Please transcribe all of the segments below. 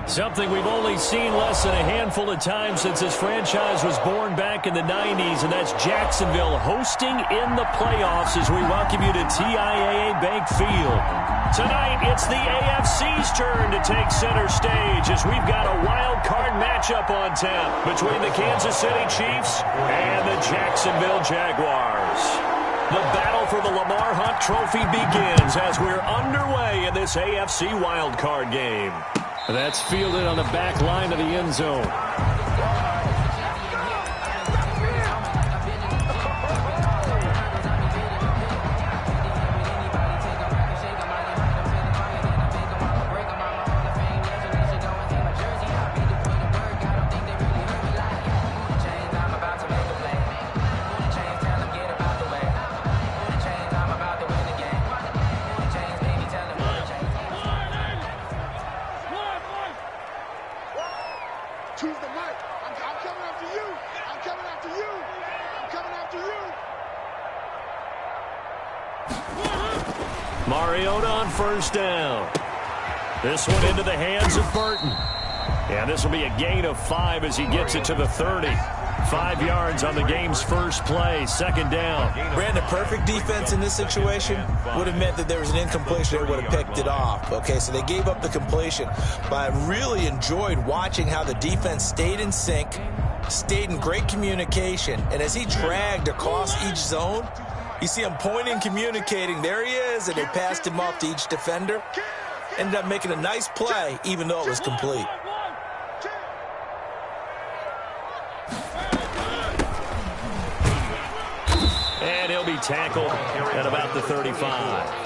Something we've only seen less than a handful of times since this franchise was born back in the 90s, and that's Jacksonville hosting in the playoffs as we welcome you to TIAA Bank Field. Tonight, it's the AFC's turn to take center stage as we've got a wild card matchup on tap between the Kansas City Chiefs and the Jacksonville Jaguars. The battle for the Lamar Hunt Trophy begins as we're underway in this AFC wildcard game. That's fielded on the back line of the end zone. Mariota on first down. This one into the hands of Burton. And this will be a gain of 5 as he gets it to the 30. 5 yards on the game's first play, second down. Brandon, perfect defense in this situation would have meant that there was an incompletion. They would have picked it off. Okay, so they gave up the completion. But I really enjoyed watching how the defense stayed in sync, stayed in great communication. And as he dragged across each zone, you see him pointing, communicating. There he is, and they passed him off to each defender. Ended up making a nice play, even though it was complete. And he'll be tackled at about the 35.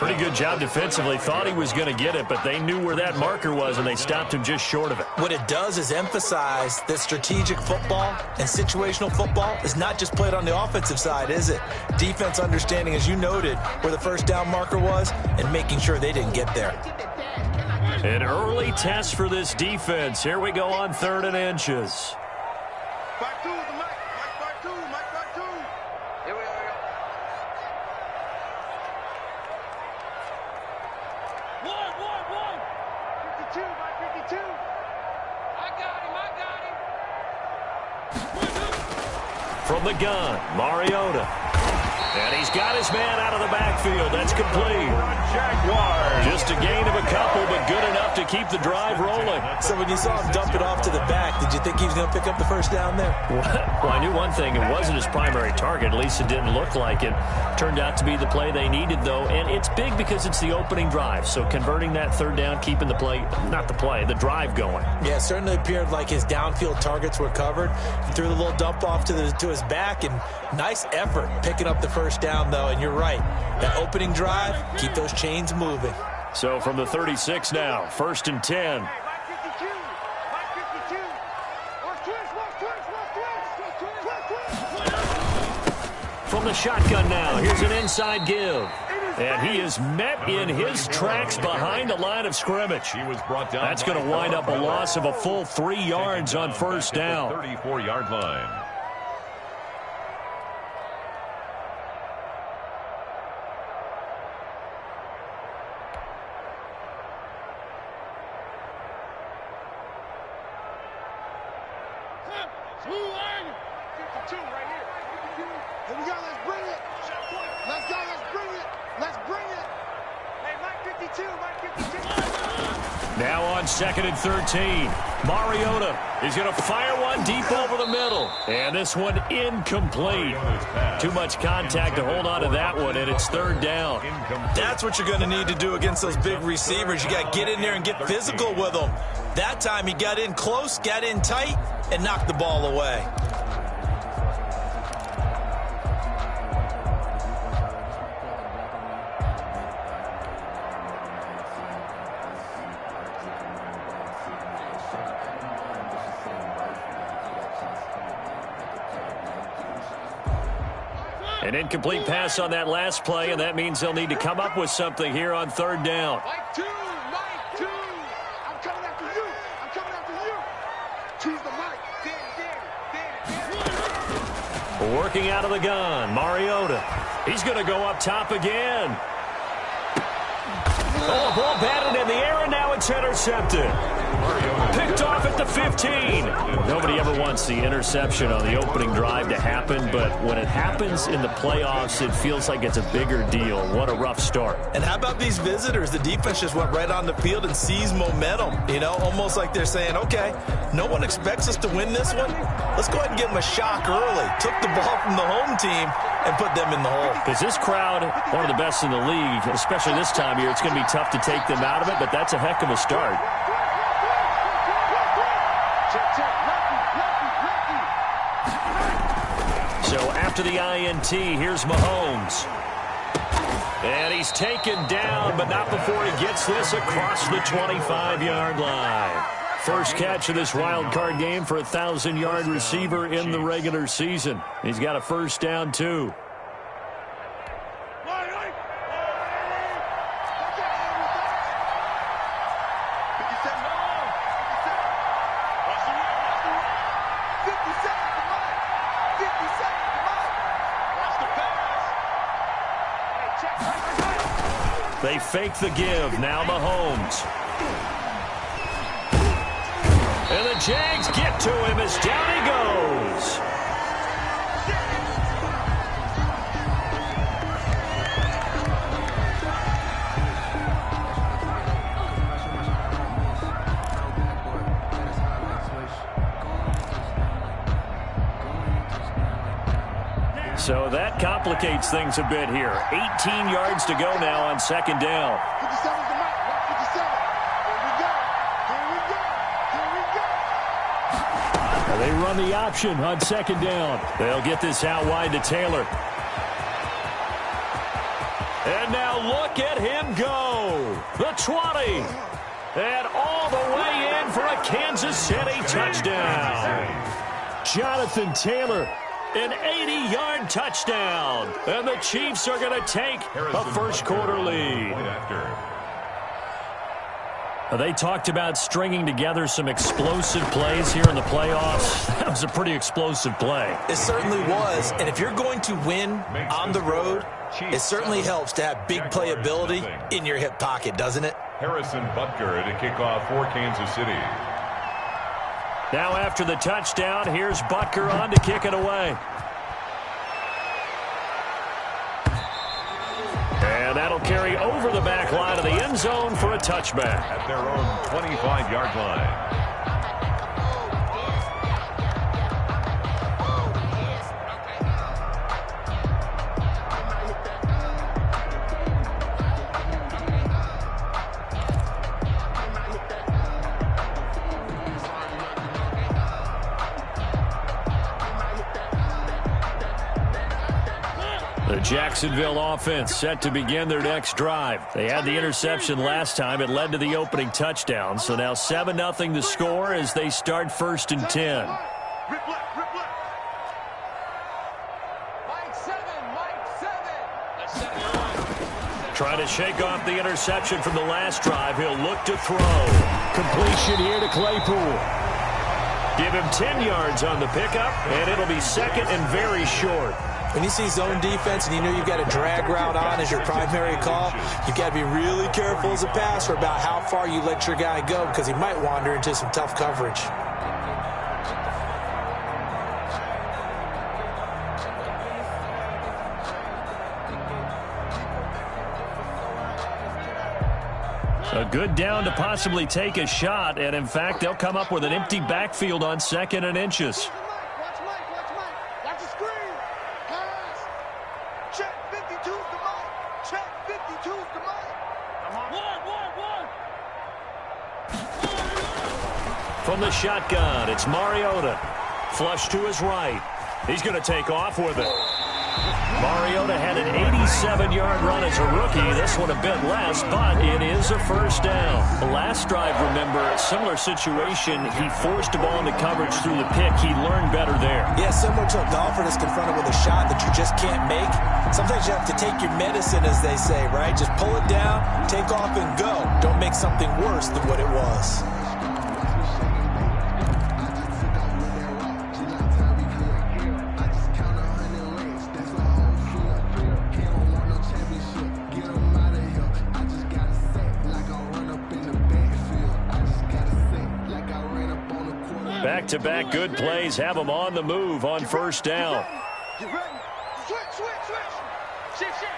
Pretty good job defensively. Thought he was going to get it, but they knew where that marker was, and they stopped him just short of it. What it does is emphasize that strategic football and situational football is not just played on the offensive side, is it? Defense understanding, as you noted, where the first down marker was and making sure they didn't get there. An early test for this defense. Here we go on 3rd and inches. From the gun, Mariota. And he's got his man out of the backfield. That's complete. Jaguars. Just a gain of a couple, but good enough to keep the drive rolling. So when you saw him dump it off to the back, did you think he was going to pick up the first down there? Well, I knew one thing. It wasn't his primary target. At least it didn't look like it. Turned out to be the play they needed, though. And it's big because it's the opening drive. So converting that 3rd down, keeping the play, not the play, the drive going. Yeah, it certainly appeared like his downfield targets were covered. He threw the little dump off to his back, and nice effort picking up the first down, though. And you're right. That opening drive, keep those chains moving. So from the 36 now, 1st and 10. From the shotgun now, here's an inside give. And he is met in his tracks behind the line of scrimmage. That's going to wind up a loss of a full 3 yards on first down. 34-yard line. Now on 2nd and 13. Mariota is going to fire one deep over the middle. And this one incomplete. Too much contact to hold on to that one, and it's 3rd down. That's what you're going to need to do against those big receivers. You got to get in there and get physical with them. That time he got in close, got in tight, and knocked the ball away. An incomplete pass on that last play, and that means they'll need to come up with something here on 3rd down. Mike 2, I'm coming after you. I'm coming after you. Choose the mic. Working out of the gun, Mariota. He's going to go up top again. Oh, ball batted in the air, and now It's intercepted. Picked off at the 15. Nobody ever wants the interception on the opening drive to happen, but when it happens in the playoffs, it feels like it's a bigger deal. What a rough start. And how about these visitors? The defense just went right on the field and seized momentum, you know, almost like they're saying, okay, no one expects us to win this one. Let's go ahead and give them a shock early. Took the ball from the home team and put them in the hole. Because this crowd, one of the best in the league, especially this time of year, it's going to be tough to take them out of it, but that's a heck of a start. So after the INT, here's Mahomes. And he's taken down, but not before he gets this across the 25-yard line. First catch of this wild card game for a 1,000-yard receiver in the regular season. He's got a first down, too. They fake the give. Now Mahomes. And the Jags get to him as down he goes. So that complicates things a bit here. 18 yards to go now on second down. They run the option on second down. They'll get this out wide to Taylor. And now look at him go. The 20. And all the way in for a Kansas City touchdown. Jonathan Taylor. An 80-yard touchdown. And the Chiefs are going to take a first-quarter lead. They talked about stringing together some explosive plays here in the playoffs. That was a pretty explosive play. It certainly was. And if you're going to win on the road, it certainly helps to have big playability in your hip pocket, doesn't it? Harrison Butker to kick off for Kansas City. Now after the touchdown, here's Butker on to kick it away. And that'll carry over the back line of the end zone for a touchback. At their own 25-yard line. The Jacksonville offense set to begin their next drive. They had the interception last time. It led to the opening touchdown. So now 7-0 to score as they start 1st and 10. Trying to shake off the interception from the last drive. He'll look to throw. Completion here to Claypool. Give him 10 yards on the pickup, and it'll be second and very short. When you see zone defense and you know you've got a drag route on as your primary call, you've got to be really careful as a passer about how far you let your guy go because he might wander into some tough coverage. A good down to possibly take a shot, and in fact, they'll come up with an empty backfield on 2nd and inches. Watch the screen. Pass. Check 52's the mic. Check 52's the mic. One. From the shotgun, it's Mariota. Flush to his right. He's going to take off with it. Mariota had an 87-yard run as a rookie. This one a bit less, but it is a first down. The last drive, remember, similar situation. He forced the ball into coverage through the pick. He learned better there. Yeah, similar to a golfer that's confronted with a shot that you just can't make. Sometimes you have to take your medicine, as they say, right? Just pull it down, take off, and go. Don't make something worse than what it was. Back-to-back good plays have them on the move on first down. Get ready. Switch. Shift. 3.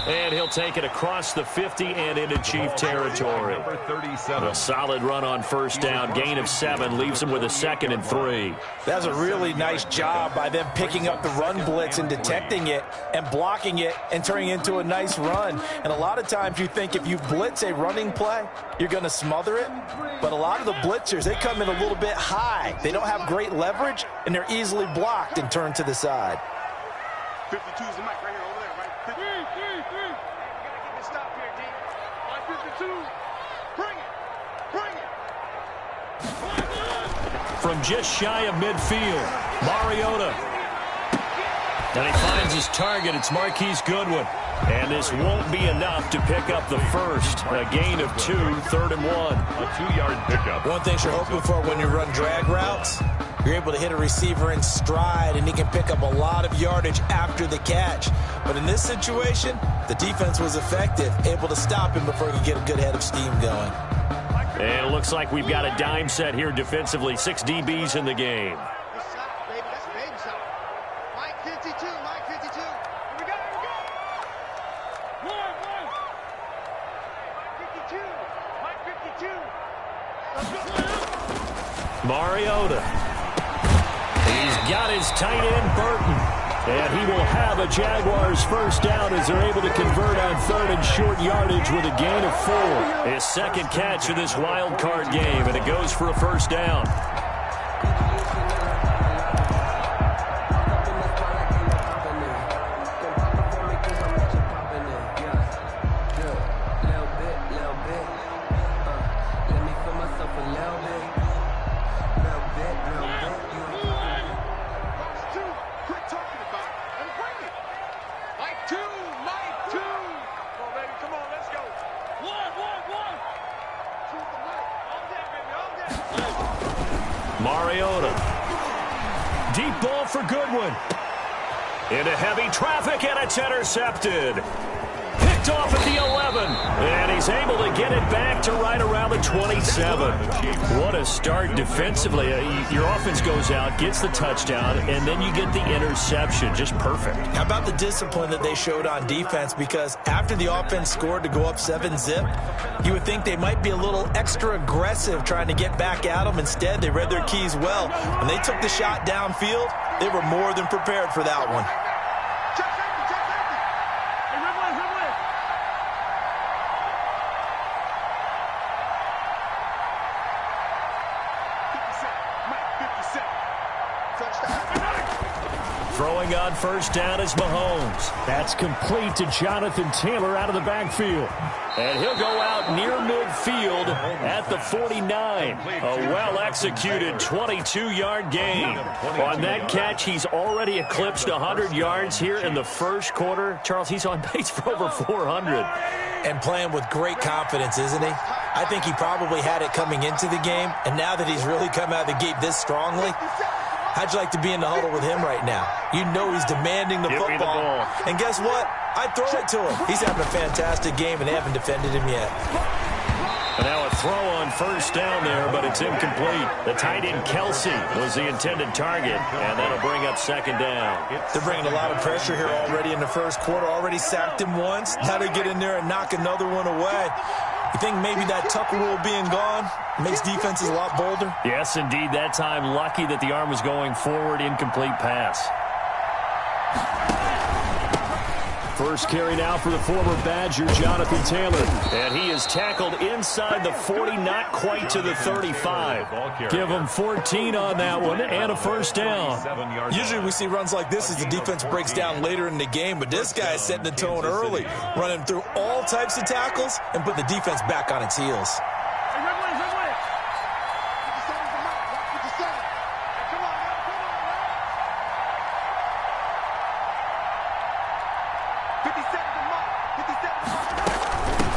And he'll take it across the 50 and into Chief territory. Number 37. A solid run on first down. Gain of 7 leaves him with a 2nd and 3. That's a really nice job by them picking up the run blitz and detecting it and blocking it and turning it into a nice run. And a lot of times you think if you blitz a running play, you're going to smother it. But a lot of the blitzers, they come in a little bit high. They don't have great leverage, and they're easily blocked and turned to the side. 52 is the mic right here, over there, right? 3. You gotta get this stop here, D. Line 52. Bring it. From just shy of midfield, Mariota. And he finds his target. It's Marquise Goodwin. And this won't be enough to pick up the first. A gain of 2, 3rd and 1. A 2-yard pickup. One thing you're hoping for when you run drag routes, you're able to hit a receiver in stride, and he can pick up a lot of yardage after the catch. But in this situation, the defense was effective, able to stop him before he could get a good head of steam going. And it looks like we've got a dime set here defensively. 6 DBs in the game. Good shot, baby. That's a baby shot. Mike 52. Here we go. One. Mike 52. Mariota. He's got his tight end, Burton. And he will have a Jaguars first down as they're able to convert on 3rd and short yardage with a gain of 4. His 2nd catch of this wild card game, and it goes for a first down. Mariota. Deep ball for Goodwin. Into heavy traffic, and it's intercepted. Picked off at the 11. And he's able to get it back to right around the 27. What a start defensively. Your offense goes out, gets the touchdown, and then you get the interception. Just perfect. How about the discipline that they showed on defense? Because after the offense scored to go up 7-zip, you would think they might be a little extra aggressive trying to get back at them. Instead, they read their keys well. When they took the shot downfield, they were more than prepared for that one. Throwing on first down is Mahomes. That's complete to Jonathan Taylor out of the backfield. And he'll go out near midfield at the 49. A well-executed 22-yard gain. On that catch, he's already eclipsed 100 yards here in the first quarter. Charles, he's on pace for over 400. And playing with great confidence, isn't he? I think he probably had it coming into the game, and now that he's really come out of the gate this strongly, how'd you like to be in the huddle with him right now? You know he's demanding the football. And guess what? I'd throw it to him. He's having a fantastic game, and they haven't defended him yet. And now a throw on first down there, but it's incomplete. The tight end, Kelsey, was the intended target, and that'll bring up 2nd down. They're bringing a lot of pressure here already in the first quarter. Already sacked him once. Now they get in there and knock another one away. You think maybe that Tucker rule being gone makes defenses a lot bolder? Yes, indeed. That time, lucky that the arm was going forward. Incomplete pass. First carry now for the former Badger, Jonathan Taylor. And he is tackled inside the 40, not quite to the 35. Give him 14 on that one and a first down. Usually we see runs like this as the defense breaks down later in the game, but this guy is setting the tone early, running through all types of tackles and put the defense back on its heels.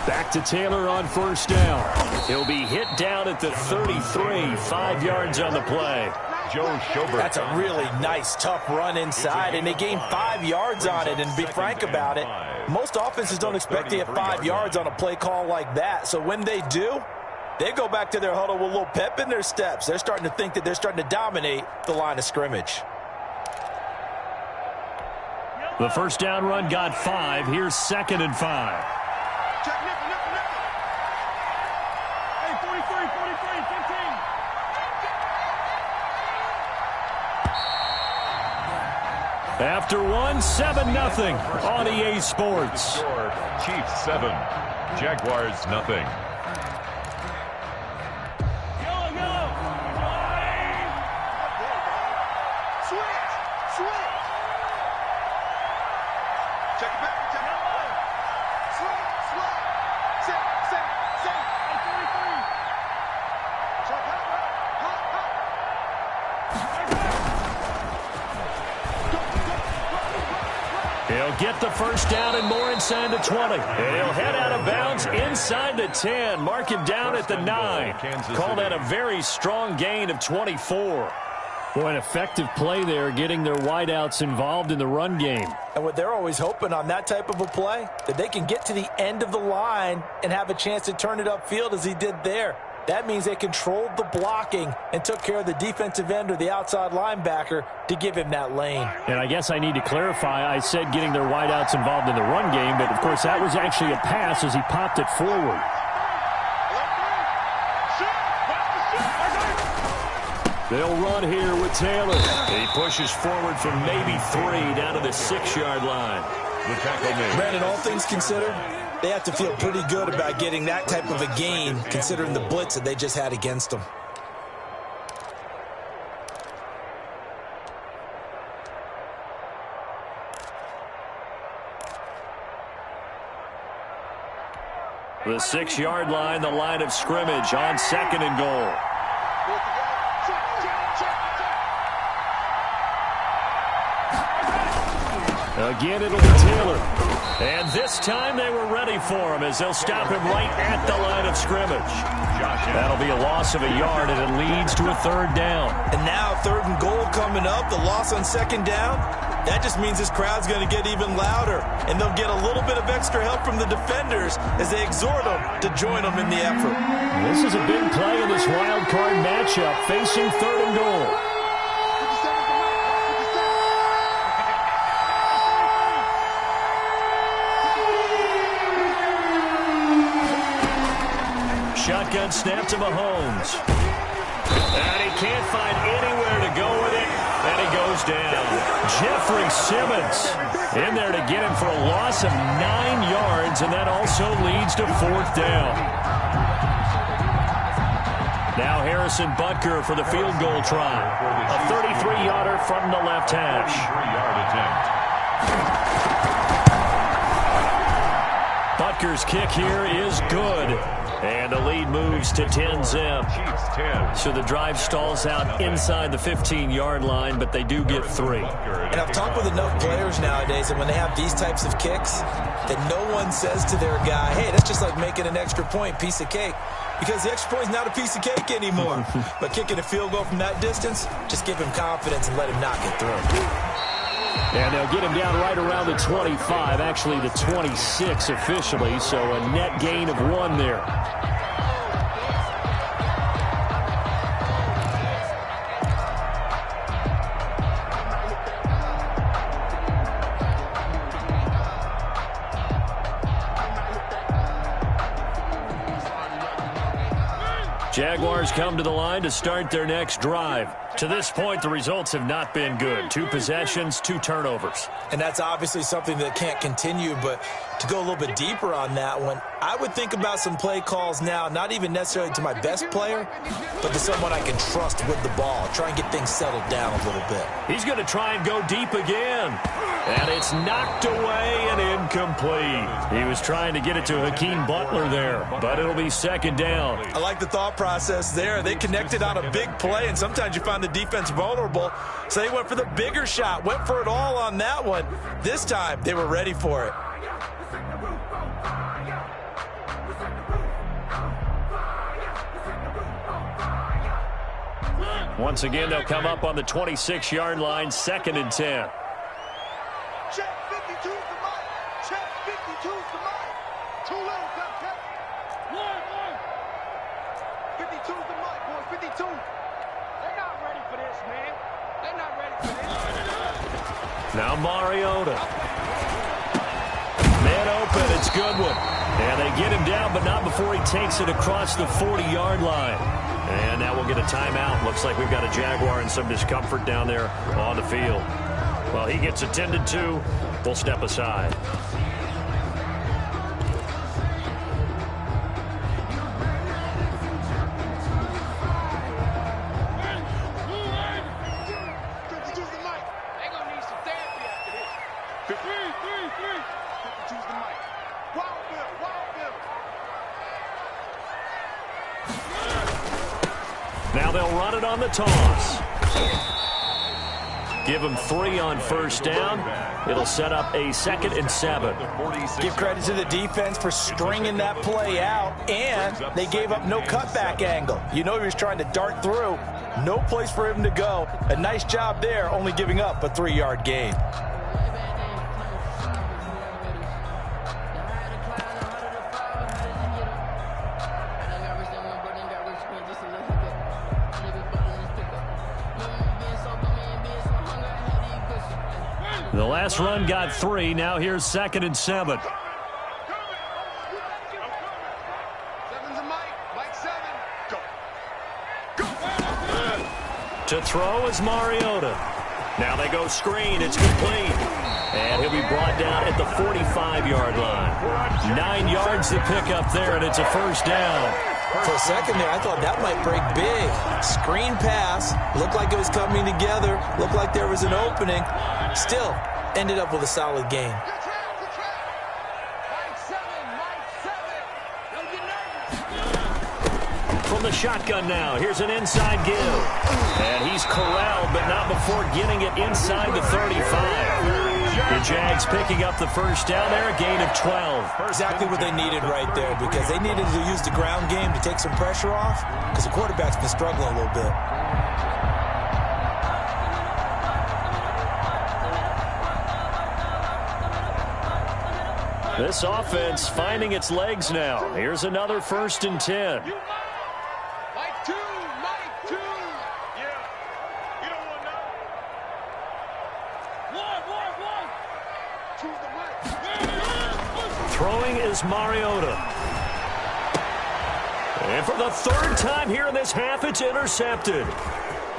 Back to Taylor on first down. He'll be hit down at the 33, 5 yards on the play. Joe Schobert. That's a really nice, tough run inside, and they gained 5 yards on it. And to be frank about it, Most offenses don't expect to get 5 yards on a play call like that. So when they do, they go back to their huddle with a little pep in their steps. They're starting to think that they're starting to dominate the line of scrimmage. The first down run got 5. Here's 2nd and 5. Check, nickel. Hey, 43, 15. After one, 7-0 on EA Sports. Score, Chiefs 7, Jaguars nothing. Check it back. Swing. Set. Hey, 43. Check, hop. He'll get the first down and more inside the 20. And he'll head out of bounds inside the 10. Mark him down at the 9. Call that a very strong gain of 24. Boy, an effective play there, getting their wideouts involved in the run game. And what they're always hoping on that type of a play, that they can get to the end of the line and have a chance to turn it upfield as he did there. That means they controlled the blocking and took care of the defensive end or the outside linebacker to give him that lane. And I guess I need to clarify, I said getting their wideouts involved in the run game, but of course that was actually a pass as he popped it forward. They'll run here with Taylor. He pushes forward from maybe 3 down to the 6-yard line. The tackle made. Brandon, all things considered, they have to feel pretty good about getting that type of a gain considering the blitz that they just had against them. The 6-yard line, the line of scrimmage on 2nd and goal. Again, it'll be Taylor. And this time they were ready for him as they'll stop him right at the line of scrimmage. That'll be a loss of a yard, and it leads to a 3rd down. And now 3rd and goal coming up, the loss on 2nd down. That just means this crowd's going to get even louder, and they'll get a little bit of extra help from the defenders as they exhort them to join them in the effort. This is a big play in this wild card matchup, facing 3rd and goal. Shotgun snap to Mahomes. And he can't find anywhere to go with it. And he goes down. Jeffrey Simmons in there to get him for a loss of 9 yards, and that also leads to 4th down. Now Harrison Butker for the field goal try. A 33-yarder from the left hash. 33-yard attempt. Butker's kick here is good. And the lead moves to 10-zip. So the drive stalls out inside the 15-yard line, but they do get 3. And I've talked with enough players nowadays, and when they have these types of kicks, that no one says to their guy, hey, that's just like making an extra point, piece of cake. Because the extra point is not a piece of cake anymore. But kicking a field goal from that distance, just give him confidence and let him knock it through. And they'll get him down right around the 25, actually the 26 officially, so a net gain of 1 there. Jaguars come to the line to start their next drive. To this point, the results have not been good. 2 possessions, 2 turnovers. And that's obviously something that can't continue, but to go a little bit deeper on that one, I would think about some play calls now, not even necessarily to my best player, but to someone I can trust with the ball. Try and get things settled down a little bit. He's going to try and go deep again. And it's knocked away and incomplete. He was trying to get it to Hakeem Butler there, but it'll be 2nd down. I like the thought process there. They connected on a big play, and sometimes you find the defense vulnerable. So they went for the bigger shot, went for it all on that one. This time, they were ready for it. Once again, they'll come up on the 26-yard line, 2nd and 10. Check 52 to Mike. Check 52. 52's the mic. Too little, Cupcake. 52's the mic, boys. 52. They're not ready for this, man. They're not ready for this. Now Mariota. Man open. It's Goodwin. And they get him down, but not before he takes it across the 40-yard line. And now we'll get a timeout. Looks like we've got a Jaguar in some discomfort down there on the field. Well, he gets attended to. We'll step aside. Now they'll run it on the toss. Give them 3 on first down. It'll set up a 2nd and 7. Give credit to the defense for stringing that play out, and they gave up no cutback angle. You know he was trying to dart through. No place for him to go. A nice job there, only giving up a 3-yard gain. The last run got 3. Now here's 2nd and 7. 7's a mic. Mic 7. Go. To throw is Mariota. Now they go screen. It's complete. And he'll be brought down at the 45-yard line. 9 yards to pick up there, and it's a first down. For a second there, I thought that might break big. Screen pass. Looked like it was coming together. Looked like there was an opening. Still, ended up with a solid gain. From the shotgun now, here's an inside give. And he's corralled, but not before getting it inside the 35. The Jags picking up the first down there, a gain of 12. Exactly what they needed right there, because they needed to use the ground game to take some pressure off, because the quarterback's been struggling a little bit. This offense finding its legs now. Here's another 1st and 10. Mike 2. Mike 2. Yeah. You don't want none. One. Choose the mic. Throwing is Mariota. And for the 3rd time here in this half, it's intercepted.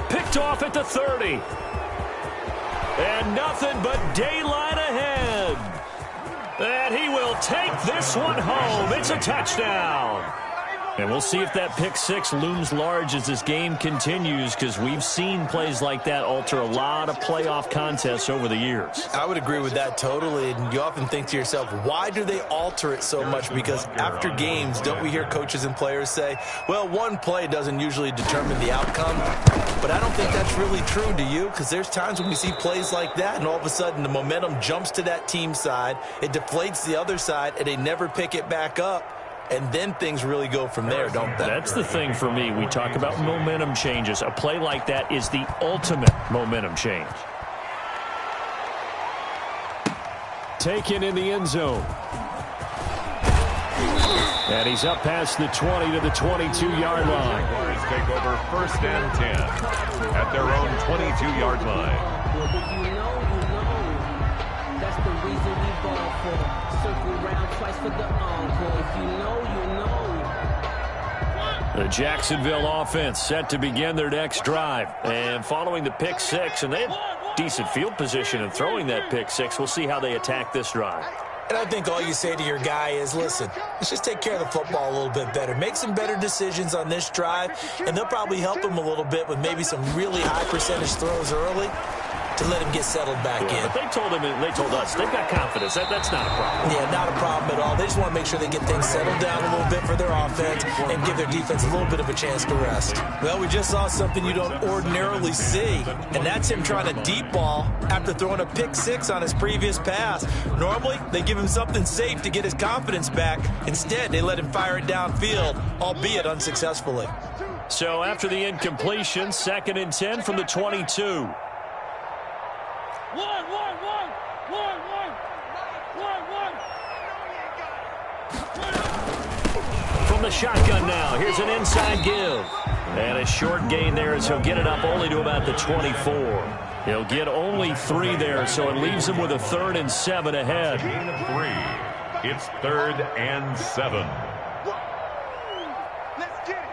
Picked off at the 30. And nothing but daylight ahead. And he will take this one home. It's a touchdown. And we'll see if that pick 6 looms large as this game continues, because we've seen plays like that alter a lot of playoff contests over the years. I would agree with that totally, and you often think to yourself, why do they alter it so much? Because after games, don't we hear coaches and players say, well, one play doesn't usually determine the outcome? But I don't think that's really true, do you? Because there's times when we see plays like that, and all of a sudden the momentum jumps to that team side, it deflates the other side, and they never pick it back up. And then things really go from there, don't they? That's the thing for me. We talk about momentum changes. A play like that is the ultimate momentum change. Taken in the end zone. And he's up past the 20 to the 22-yard line. Jaguars take over 1st and 10 at their own 22-yard line. You know, that's the reason we ball for. Circle round twice for the encore. If you know, you know. The Jacksonville offense set to begin their next drive. And following the pick 6, and they had decent field position in throwing that pick 6. We'll see how they attack this drive. And I think all you say to your guy is, listen, let's just take care of the football a little bit better. Make some better decisions on this drive, and they'll probably help him a little bit with maybe some really high percentage throws early to let him get settled back in. But they told him, and they told us, they've got confidence. That's not a problem. Yeah, not a problem at all. They just want to make sure they get things settled down a little bit for their offense and give their defense a little bit of a chance to rest. Well, we just saw something you don't ordinarily see, and that's him trying to deep ball after throwing a pick 6 on his previous pass. Normally, they give him something safe to get his confidence back. Instead, they let him fire it downfield, albeit unsuccessfully. So after the incompletion, 2nd and 10 from the 22. From the shotgun now, here's an inside give. And a short gain there as he'll get it up only to about the 24. He'll get only 3 there, so it leaves him with a 3rd and 7 ahead. Gain of 3. It's 3rd and 7. Let's get it.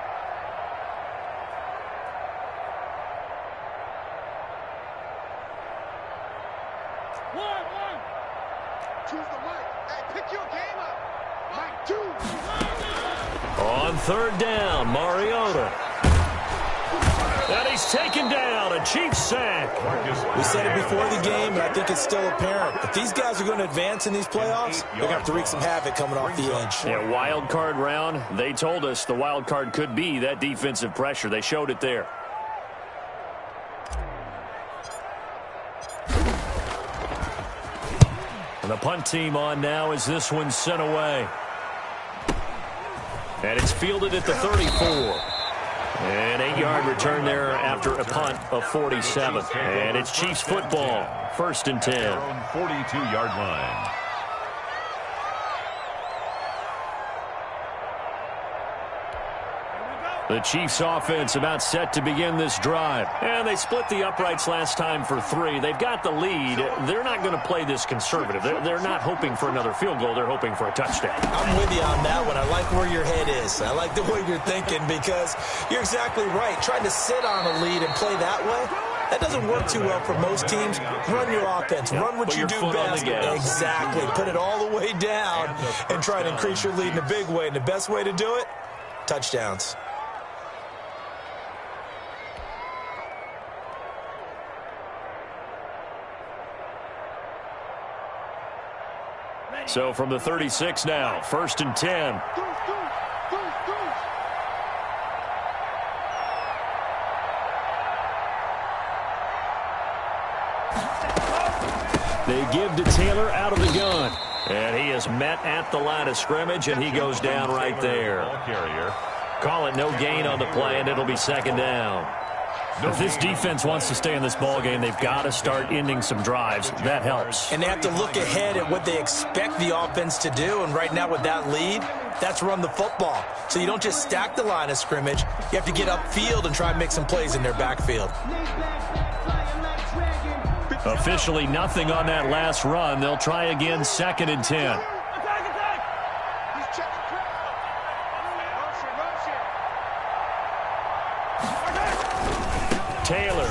One. Choose the mic. Hey, pick your game up. Mic 2. On 3rd down, Mariota. And he's taken down, a Chiefs sack. We said it before the game, and I think it's still apparent. If these guys are going to advance in these playoffs, they're going to have to wreak some havoc coming off the edge. Yeah, wild card round. They told us the wild card could be that defensive pressure. They showed it there. And the punt team on now as this one's sent away. And it's fielded at the 34. An 8-yard return there after a punt of 47. And it's Chiefs football, 1st and 10. Their own 42-yard line. The Chiefs offense about set to begin this drive. And they split the uprights last time for 3. They've got the lead. They're not going to play this conservative. They're not hoping for another field goal. They're hoping for a touchdown. I'm with you on that one. I like where your head is. I like the way you're thinking because you're exactly right. Trying to sit on a lead and play that way, that doesn't work too well for most teams. Run your offense. Run what you do best. Exactly. Put it all the way down and try to increase your lead in a big way. And the best way to do it, touchdowns. So from the 36 now, 1st and 10. They give to Taylor out of the gun. And he is met at the line of scrimmage, and he goes down right there. Call it no gain on the play, and it'll be 2nd down. If this defense wants to stay in this ballgame, they've got to start ending some drives. That helps. And they have to look ahead at what they expect the offense to do. And right now with that lead, that's run the football. So you don't just stack the line of scrimmage. You have to get upfield and try and make some plays in their backfield. Officially nothing on that last run. They'll try again, 2nd and 10. Taylor.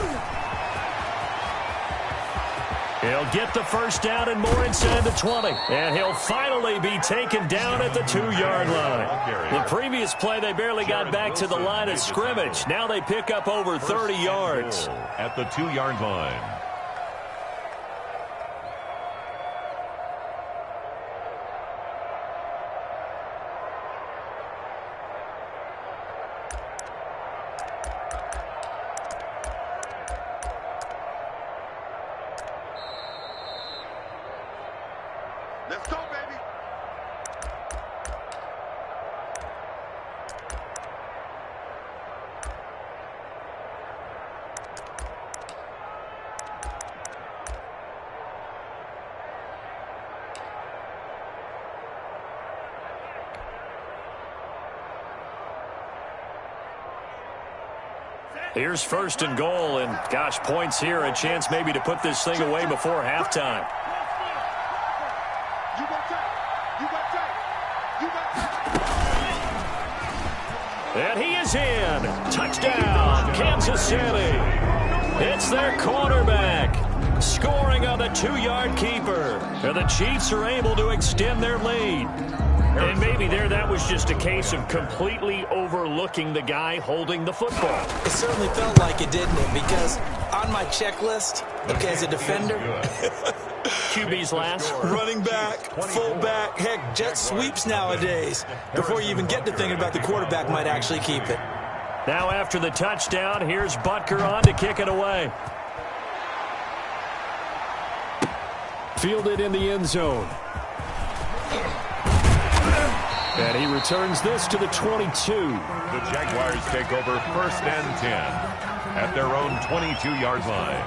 He'll get the 1st down and more inside the 20. And he'll finally be taken down at the 2-yard line. The previous play, they barely got back to the line of scrimmage. Now they pick up over 30 yards. At the 2-yard line. Let's go, baby. Here's 1st and goal, and gosh, points here, a chance maybe to put this thing away before halftime. And he is in. Touchdown, Kansas City. It's their quarterback. Scoring on the 2-yard keeper. And the Chiefs are able to extend their lead. And maybe there that was just a case of completely overlooking the guy holding the football. It certainly felt like it, didn't it? Because on my checklist, okay, as a defender, QB's last. running back, fullback, heck, jet sweeps nowadays. Before you even get to thinking about the quarterback might actually keep it. Now after the touchdown, here's Butker on to kick it away. Fielded in the end zone. And he returns this to the 22. The Jaguars take over 1st and 10 at their own 22-yard line.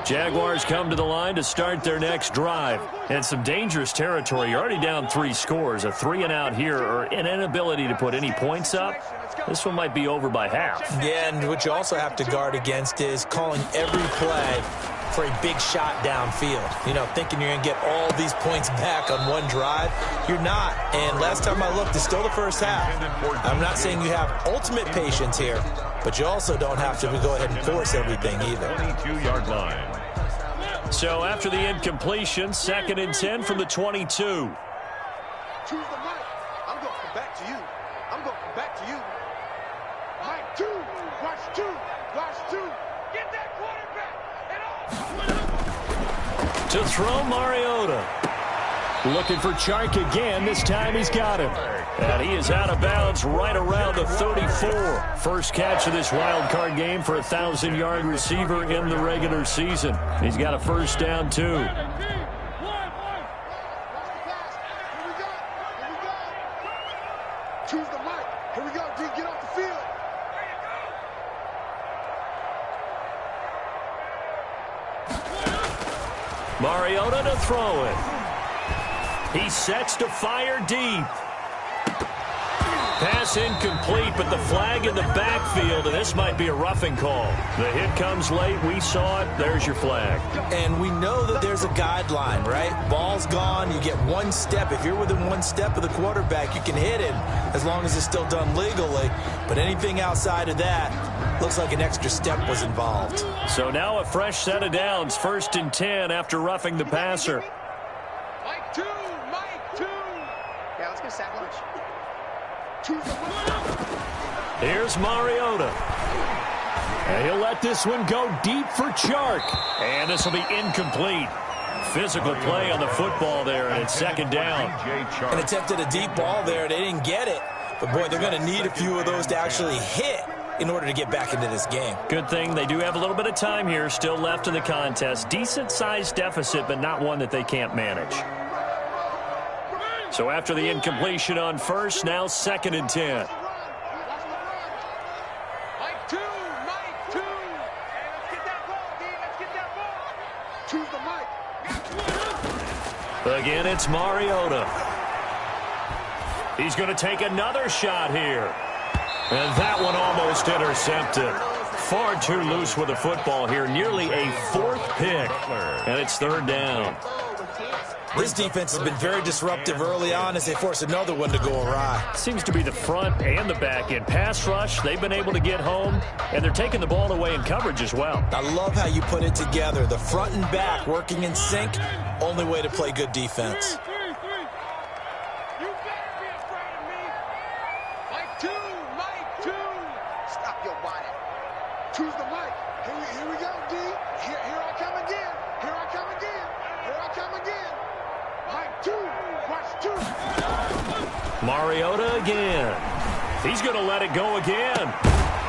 Jaguars come to the line to start their next drive. And some dangerous territory. You're already down 3 scores. A 3-and-out here or an inability to put any points up. This one might be over by half. Yeah, and what you also have to guard against is calling every play for a big shot downfield. You know, thinking you're going to get all these points back on one drive. You're not. And last time I looked, it's still the first half. I'm not saying you have ultimate patience here, but you also don't have to go ahead and force everything either. 22-yard line. So after the incompletion, 2nd and 10 from the 22. Choose the mic. I'm going to come back to you. I'm going to come back to you. Mike 2. Watch 2. Watch 2. Get that quarterback. And To throw, Mariota. Looking for Chark again. This time he's got him. And he is out of bounds right around the 34. First catch of this wild card game for a 1,000-yard receiver in the regular season. He's got a first down, too. choose the mic. Here we go, D. Get off the field. Mariota to throw it. He sets to fire deep. Pass incomplete, but the flag in the backfield, and this might be a roughing call. The hit comes late. We saw it. There's your flag. And we know that there's a guideline, right? Ball's gone. You get one step. If you're within one step of the quarterback, you can hit him as long as it's still done legally. But anything outside of that looks like an extra step was involved. So now a fresh set of downs. 1st and 10 after roughing the passer. Mike 2. Mike 2. Yeah, let's get sack lunch. Here's Mariota. And he'll let this one go deep for Chark. And this will be incomplete. Physical play on the football there, and it's 2nd down. And attempted a deep ball there. They didn't get it. But, boy, they're going to need a few of those to actually hit in order to get back into this game. Good thing they do have a little bit of time here still left in the contest. Decent-sized deficit, but not one that they can't manage. So after the incompletion on first, now 2nd and 10. Mike 2. Mike 2. Hey, let's get that ball, D. Let's get that ball. Choose the mic. Again, it's Mariota. He's going to take another shot here. And that one almost intercepted. Far too loose with the football here. Nearly a 4th pick. And it's 3rd down. This defense has been very disruptive early on as they force another one to go awry. Seems to be the front and the back end. Pass rush, they've been able to get home, and they're taking the ball away in coverage as well. I love how you put it together. The front and back working in sync, only way to play good defense. You better be afraid of me. Mike 2. Mike 2. Stop your body. Choose the mic. Here we go, D. Here I come again. Here I come again. Here I come again. Mike 2. Watch 2. Mariota again. He's going to let it go again.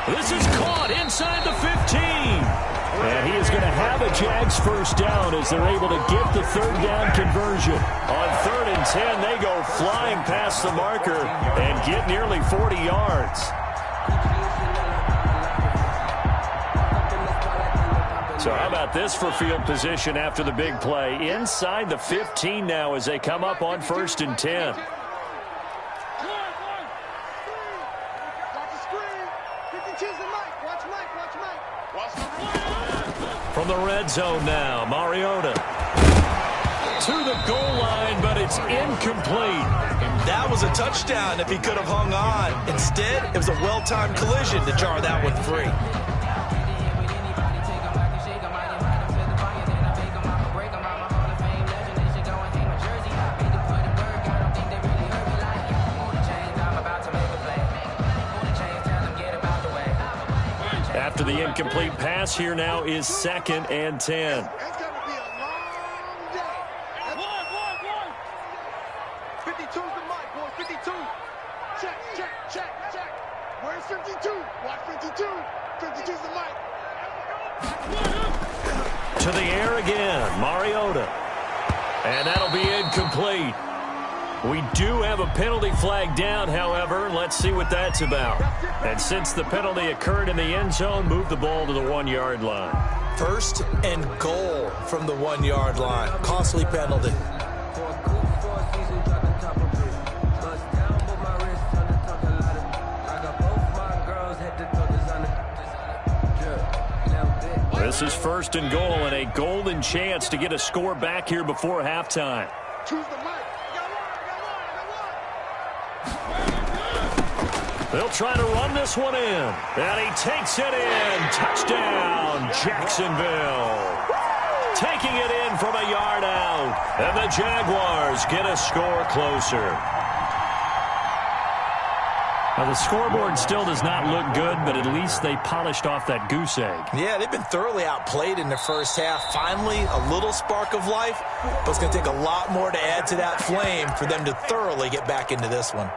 This is caught inside the 15. And he is going to have a Jags first down as they're able to get the 3rd down conversion. On 3rd and 10, they go flying past the marker and get nearly 40 yards. So how about this for field position after the big play? Inside the 15 now as they come up on 1st and 10. Watch the screen. 52's the mic. Watch Mike. Watch Mike. Watch the From the red zone now, Mariota to the goal line, but it's incomplete. That was a touchdown if he could have hung on. Instead, it was a well-timed collision to jar that one free. After the incomplete pass, here now is 2nd and 10. It's going to be a long day. 52's the mic, boy. 52. Check. Where's 52? Watch 52. 52's the mic. To the air again, Mariota. And that'll be incomplete. We do have a penalty flag down, however. Let's see what that's about. And since the penalty occurred in the end zone, move the ball to the 1-yard line. 1st and goal from the 1-yard line. Costly penalty. This is 1st and goal and a golden chance to get a score back here before halftime. Choose the mic. They'll try to run this one in. And he takes it in. Touchdown, Jacksonville. Taking it in from a yard out. And the Jaguars get a score closer. Now, the scoreboard still does not look good, but at least they polished off that goose egg. Yeah, they've been thoroughly outplayed in the first half. Finally, a little spark of life, but it's going to take a lot more to add to that flame for them to thoroughly get back into this one.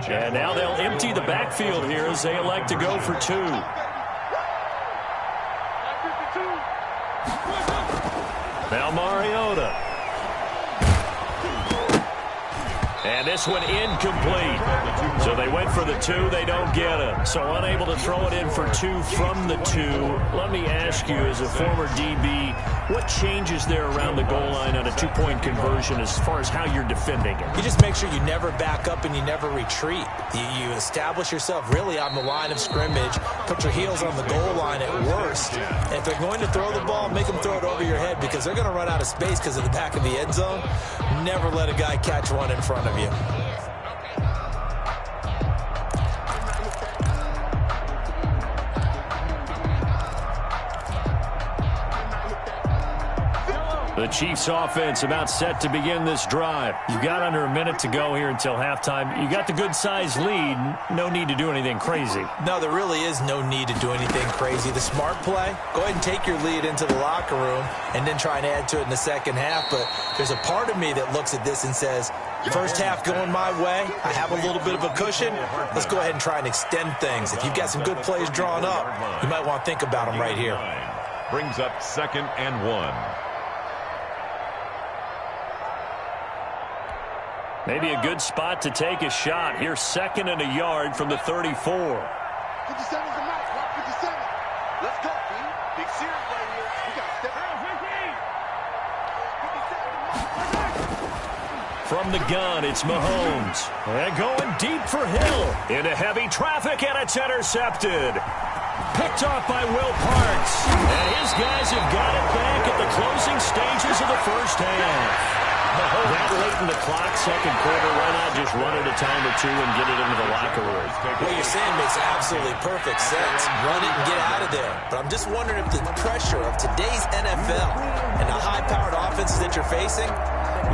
And now they'll empty the backfield here as they elect to go for 2. Now Mariota. And this one incomplete. So they went for the 2. They don't get it. So unable to throw it in for 2 from the 2. Let me ask you, as a former DB, what changes there around the goal line on a 2-point conversion as far as how you're defending it? You just make sure you never back up and you never retreat. You establish yourself really on the line of scrimmage, put your heels on the goal line at worst. And if they're going to throw the ball, make them throw it over your head because they're going to run out of space because of the back of the end zone. Never let a guy catch one in front of you. The Chiefs offense about set to begin this drive. You've got under a minute to go here until halftime. You got the good-sized lead. No need to do anything crazy. No, there really is no need to do anything crazy. The smart play, go ahead and take your lead into the locker room and then try and add to it in the second half. But there's a part of me that looks at this and says, first half going my way, I have a little bit of a cushion. Let's go ahead and try and extend things. If you've got some good plays drawn up, you might want to think about them right here. Brings up 2nd and 1. Maybe a good spot to take a shot. Here's 2nd and a yard from the 34. 57's the mic. Watch 57. Let's go, team. Big series right here. We got to step out. From the gun, it's Mahomes. And going deep for Hill. Into heavy traffic, and it's intercepted. Picked off by Will Parks. And his guys have got it back at the closing stages of the first half. That late in the clock, second quarter, why not just run it a time or 2 and get it into the locker room? What you're saying makes absolutely perfect sense. Run it and get out of there. But I'm just wondering if the pressure of today's NFL and the high-powered offenses that you're facing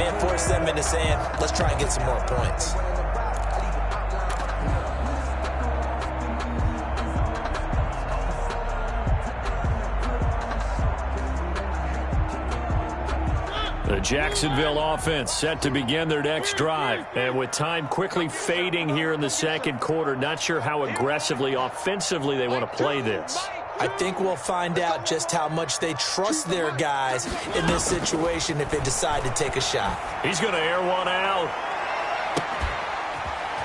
may have forced them into saying, let's try and get some more points. The Jacksonville offense set to begin their next drive. And with time quickly fading here in the second quarter, not sure how aggressively, offensively they want to play this. I think we'll find out just how much they trust their guys in this situation if they decide to take a shot. He's going to air one out.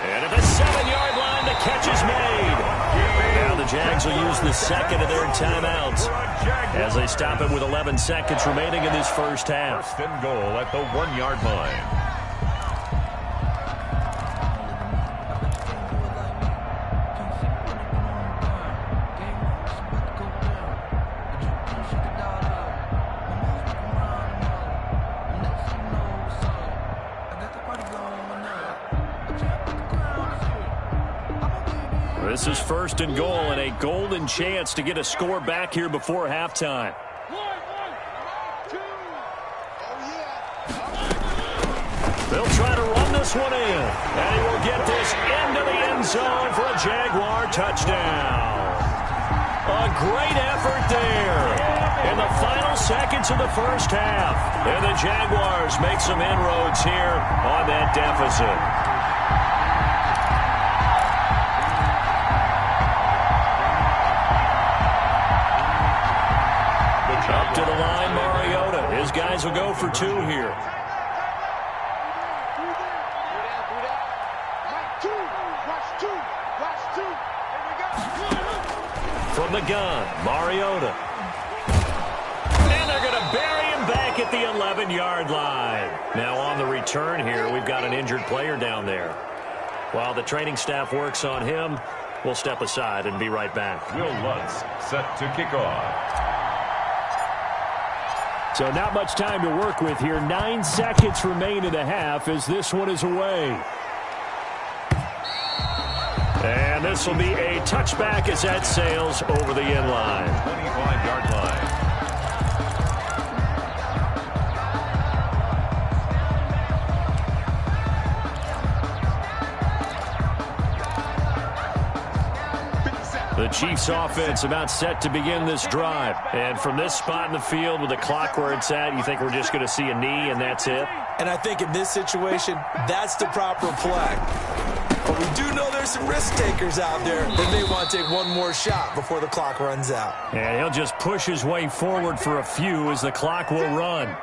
And at the 7-yard line, the catch is made. Now the Jags will use the second of their timeouts as they stop it with 11 seconds remaining in this first half. 1st and goal at the 1-yard line. This is 1st and goal and a golden chance to get a score back here before halftime. They'll try to run this one in, and he will get this into the end zone for a Jaguar touchdown. A great effort there. in the final seconds of the first half. And the Jaguars make some inroads here on that deficit. Up to the line, Mariota. His guys will go for 2 here. From the gun, Mariota. And they're going to bury him back at the 11-yard line. Now on the return here, we've got an injured player down there. While the training staff works on him, we'll step aside and be right back. Will Lutz set to kick off. So not much time to work with here. 9 seconds remain in the half as this one is away. And this will be a touchback as that sails over the end line. 25-yard line. The Chiefs offense about set to begin this drive. And from this spot in the field with the clock where it's at, you think we're just going to see a knee and that's it? And I think in this situation, that's the proper play. But we do know there's some risk takers out there that may want to take one more shot before the clock runs out. And he'll just push his way forward for a few as the clock will run.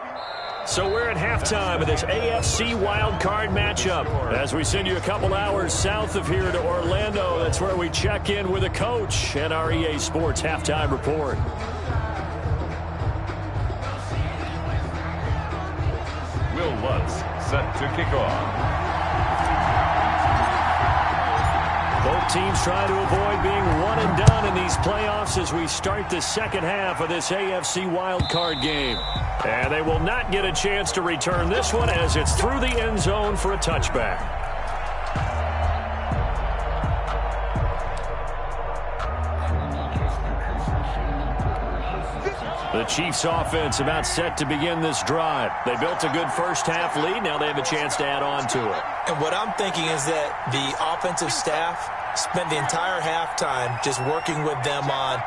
So we're at halftime of this AFC wildcard matchup. As we send you a couple hours south of here to Orlando, that's where we check in with the coach and our EA Sports halftime report. Will Lutz set to kick off. Both teams try to avoid being one and done in these playoffs as we start the second half of this AFC wildcard game. And they will not get a chance to return this one as it's through the end zone for a touchback. The Chiefs offense about set to begin this drive. They built a good first half lead. Now they have a chance to add on to it. And what I'm thinking is that the offensive staff spent the entire halftime just working with them on,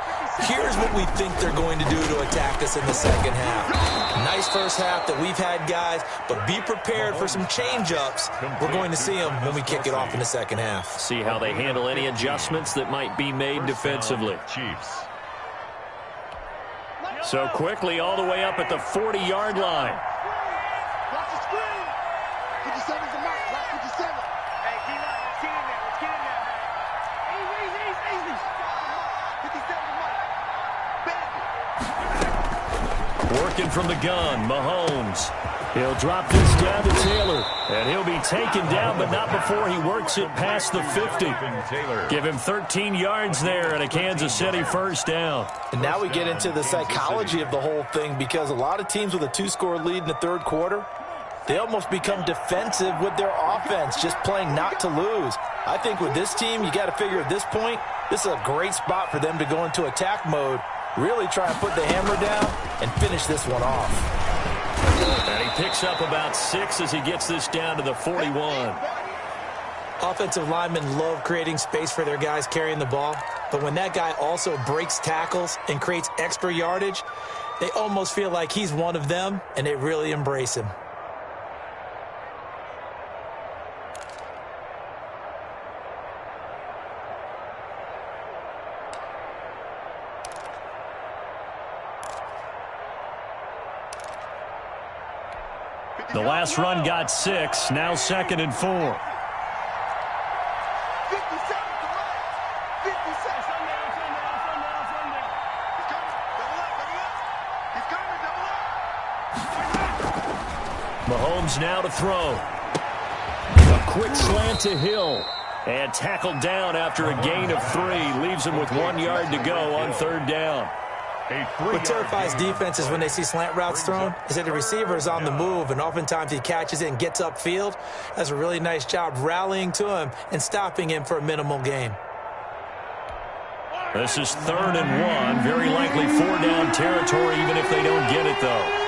here's what we think they're going to do to attack us in the second half. Nice first half that we've had, guys, but be prepared for some change-ups. We're going to see them when we kick it off in the second half. See how they handle any adjustments that might be made defensively. Chiefs. So quickly all the way up at the 40-yard line. Watch the screen. 57's the mark. Watch 57. Hey, D-line, let's get in there. Let's get in there, man. Easy. 57's the mark. Bang. Working from the gun, Mahomes. He'll drop this down to Taylor. And he'll be taken down, but not before he works it past the 50. Give him 13 yards there and a Kansas City first down. And now we get into the psychology of the whole thing, because a lot of teams with a 2-score lead in the third quarter, they almost become defensive with their offense, just playing not to lose. I think with this team, you got to figure at this point, this is a great spot for them to go into attack mode, really try and put the hammer down and finish this one off. And he picks up about 6 as he gets this down to the 41. Offensive linemen love creating space for their guys carrying the ball, but when that guy also breaks tackles and creates extra yardage, they almost feel like he's one of them, and they really embrace him. The last run got 6, now 2nd and 4. 57's the mark. 57. He's coming. Double up. Mahomes now to throw. A quick slant to Hill. And tackled down after a gain of 3. Leaves him with 1 yard to go on 3rd down. What terrifies defenses when they see slant routes thrown is that the receiver is on the move, and oftentimes he catches it and gets upfield. Does a really nice job rallying to him and stopping him for a minimal gain. This is 3rd and 1. Very likely 4-down territory, even if they don't get it, though.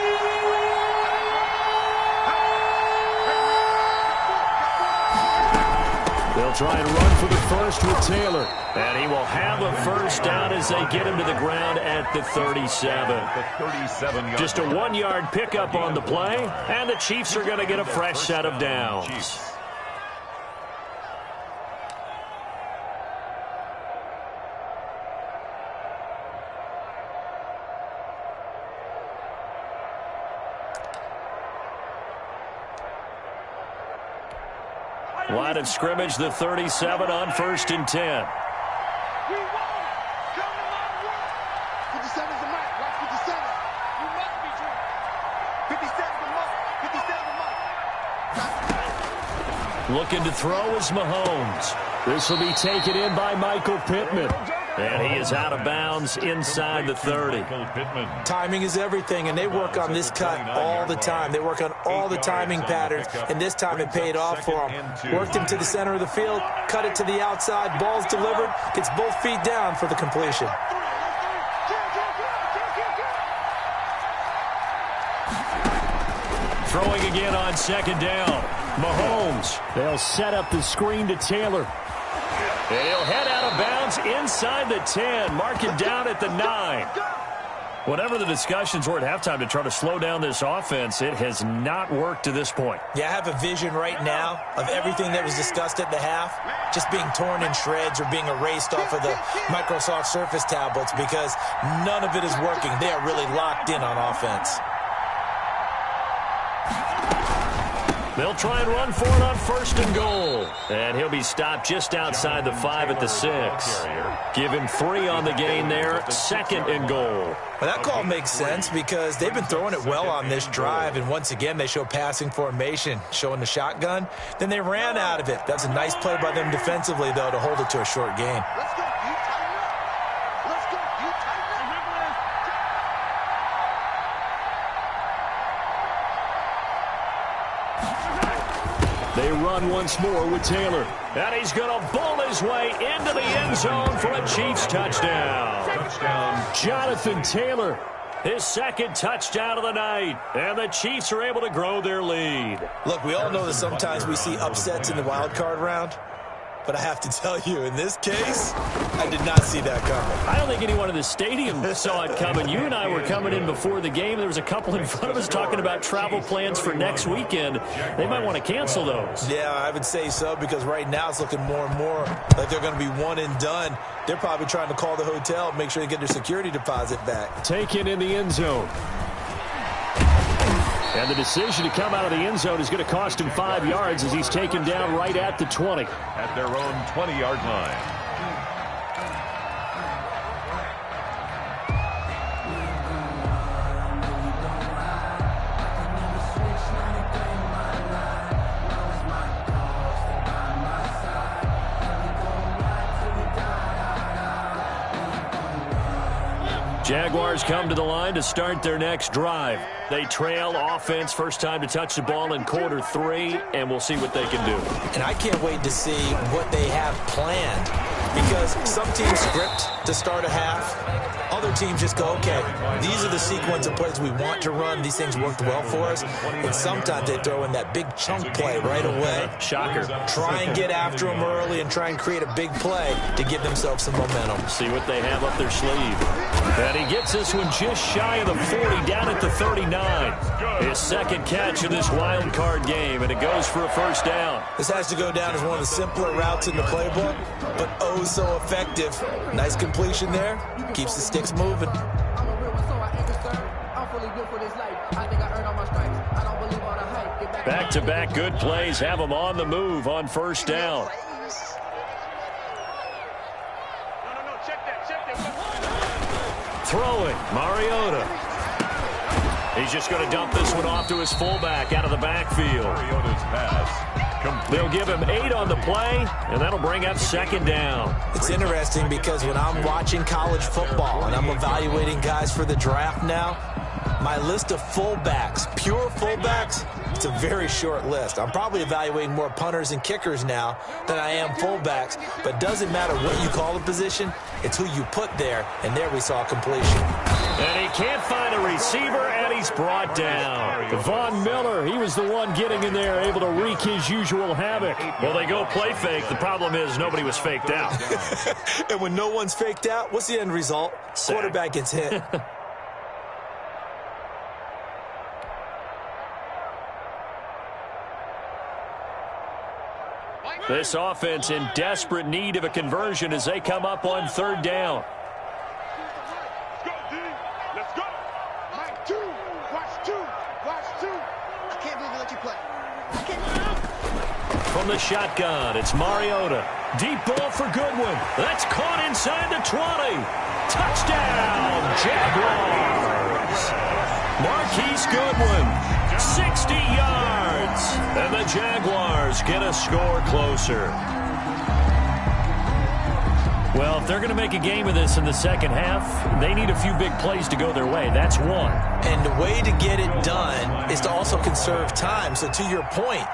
They'll try and run for the first with Taylor. And he will have a first down as they get him to the ground at the 37. Just a 1-yard pickup on the play, and the Chiefs are going to get a fresh set of downs. Line of scrimmage, the 37 on 1st and 10. We won. Come to my work. 57's the mark. Watch 57. You must be true. 57's the mark. 57's the mark. Looking to throw is Mahomes. This will be taken in by Michael Pittman. And he is out of bounds inside the 30. Timing is everything, and they work on this cut all the time. They work on all the timing patterns, and this time it paid off for them. Worked him to the center of the field, cut it to the outside, ball's delivered, gets both feet down for the completion. Throwing again on 2nd down. Mahomes. They'll set up the screen to Taylor. And he'll head out of bounds inside the 10, marking down at the 9. Whatever the discussions were at halftime to try to slow down this offense, it has not worked to this point. Yeah, I have a vision right now of everything that was discussed at the half just being torn in shreds or being erased off of the Microsoft Surface tablets because none of it is working. They are really locked in on offense. They'll try and run for it on 1st and goal. And he'll be stopped just outside the 5 at the 6. Give him 3 on the gain there. 2nd and goal. Well, that call makes sense because they've been throwing it well on this drive, and once again they show passing formation, showing the shotgun. Then they ran out of it. That's a nice play by them defensively, though, to hold it to a short gain. Let's go. You tighten up. Let's go. You tighten up. They run once more with Taylor. And he's going to bowl his way into the end zone for a Chiefs touchdown. Jonathan Taylor, his 2nd touchdown of the night. And the Chiefs are able to grow their lead. Look, we all know that sometimes we see upsets in the wild card round. But I have to tell you, in this case, I did not see that coming. I don't think anyone in the stadium saw it coming. You and I were coming in before the game. There was a couple in front of us talking about travel plans for next weekend. They might want to cancel those. Yeah, I would say so, because right now it's looking more and more like they're going to be one and done. They're probably trying to call the hotel, make sure they get their security deposit back. Taken in the end zone. And the decision to come out of the end zone is going to cost him 5 yards as he's taken down right at the 20. At their own 20-yard line. Jaguars come to the line to start their next drive. They trail offense, first time to touch the ball in quarter 3, and we'll see what they can do. And I can't wait to see what they have planned, because some teams script to start a half. Other teams just go, okay, these are the sequence of plays we want to run. These things worked well for us. And sometimes they throw in that big chunk play right away. Shocker. Try and get after them early and try and create a big play to give themselves some momentum. See what they have up their sleeve. And he gets this one just shy of the 40, down at the 39. His 2nd catch in this wild card game, and it goes for a first down. This has to go down as one of the simpler routes in the playbook, but oh so effective. Nice completion there. Keeps the sticks moving. Back-to-back good plays have them on the move on first down. Throwing, Mariota. He's just going to dump this one off to his fullback out of the backfield. Mariota's pass. They'll give him 8 on the play, and that'll bring up 2nd down. It's interesting because when I'm watching college football and I'm evaluating guys for the draft now, my list of fullbacks, pure fullbacks, It's a very short list. I'm probably evaluating more punters and kickers now than I am fullbacks, but it doesn't matter what you call the position, it's who you put there, and there we saw completion. And he can't find a receiver, and he's brought down. Von Miller, he was the one getting in there, able to wreak his usual havoc. Well, they go play fake. The problem is nobody was faked out. And when no one's faked out, what's the end result? Sack. Quarterback gets hit. This offense in desperate need of a conversion as they come up on third down. Let's go. Mike, two. Watch two. Watch two. I can't believe we let you play. From the shotgun, it's Mariota. Deep ball for Goodwin. That's caught inside the 20. Touchdown, Jaguars. Marquise Goodwin, 60 yards. And the Jaguars get a score closer. Well, if they're going to make a game of this in the second half, they need a few big plays to go their way. That's one. And the way to get it done is to also conserve time. So to your point,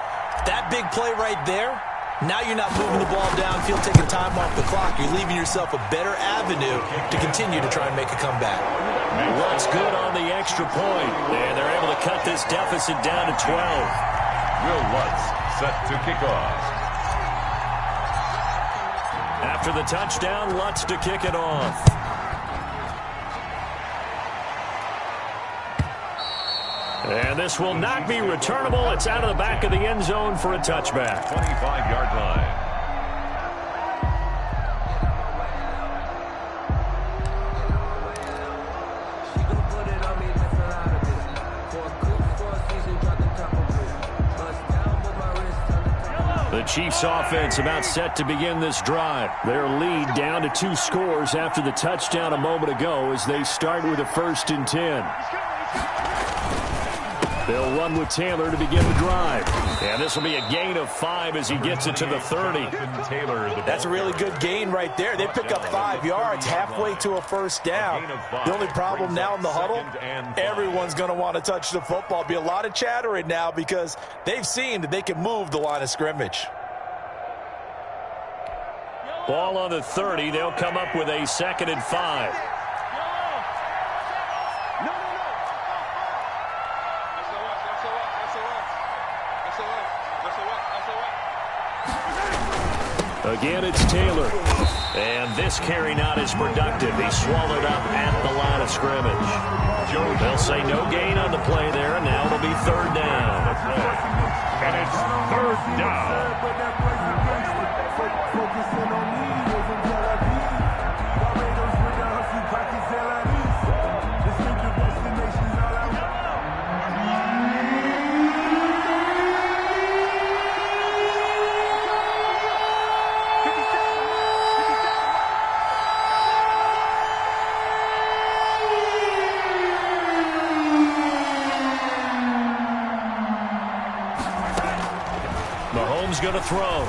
that big play right there, now you're not moving the ball downfield, taking time off the clock. You're leaving yourself a better avenue to continue to try and make a comeback. Luck's good on the extra point, and they're able to cut this deficit down to 12. Will Lutz set to kick off. After the touchdown, Lutz to kick it off. And this will not be returnable. It's out of the back of the end zone for a touchback. 25-yard line. The Chiefs offense about set to begin this drive. Their lead down to 2 scores after the touchdown a moment ago as they start with a 1st and 10. They'll run with Taylor to begin the drive. And this will be a gain of 5 as he gets it to the 30. That's a really good gain right there. They pick up 5 yards halfway to a 1st down. The only problem now in the huddle, everyone's going to want to touch the football. Be a lot of chattering now because they've seen that they can move the line of scrimmage. Ball on the 30. They'll come up with a 2nd and 5. Again, it's Taylor. And this carry not as productive. He's swallowed up at the line of scrimmage. They'll say no gain on the play there, and now it'll be 3rd down. And it's 3rd down. Going to throw.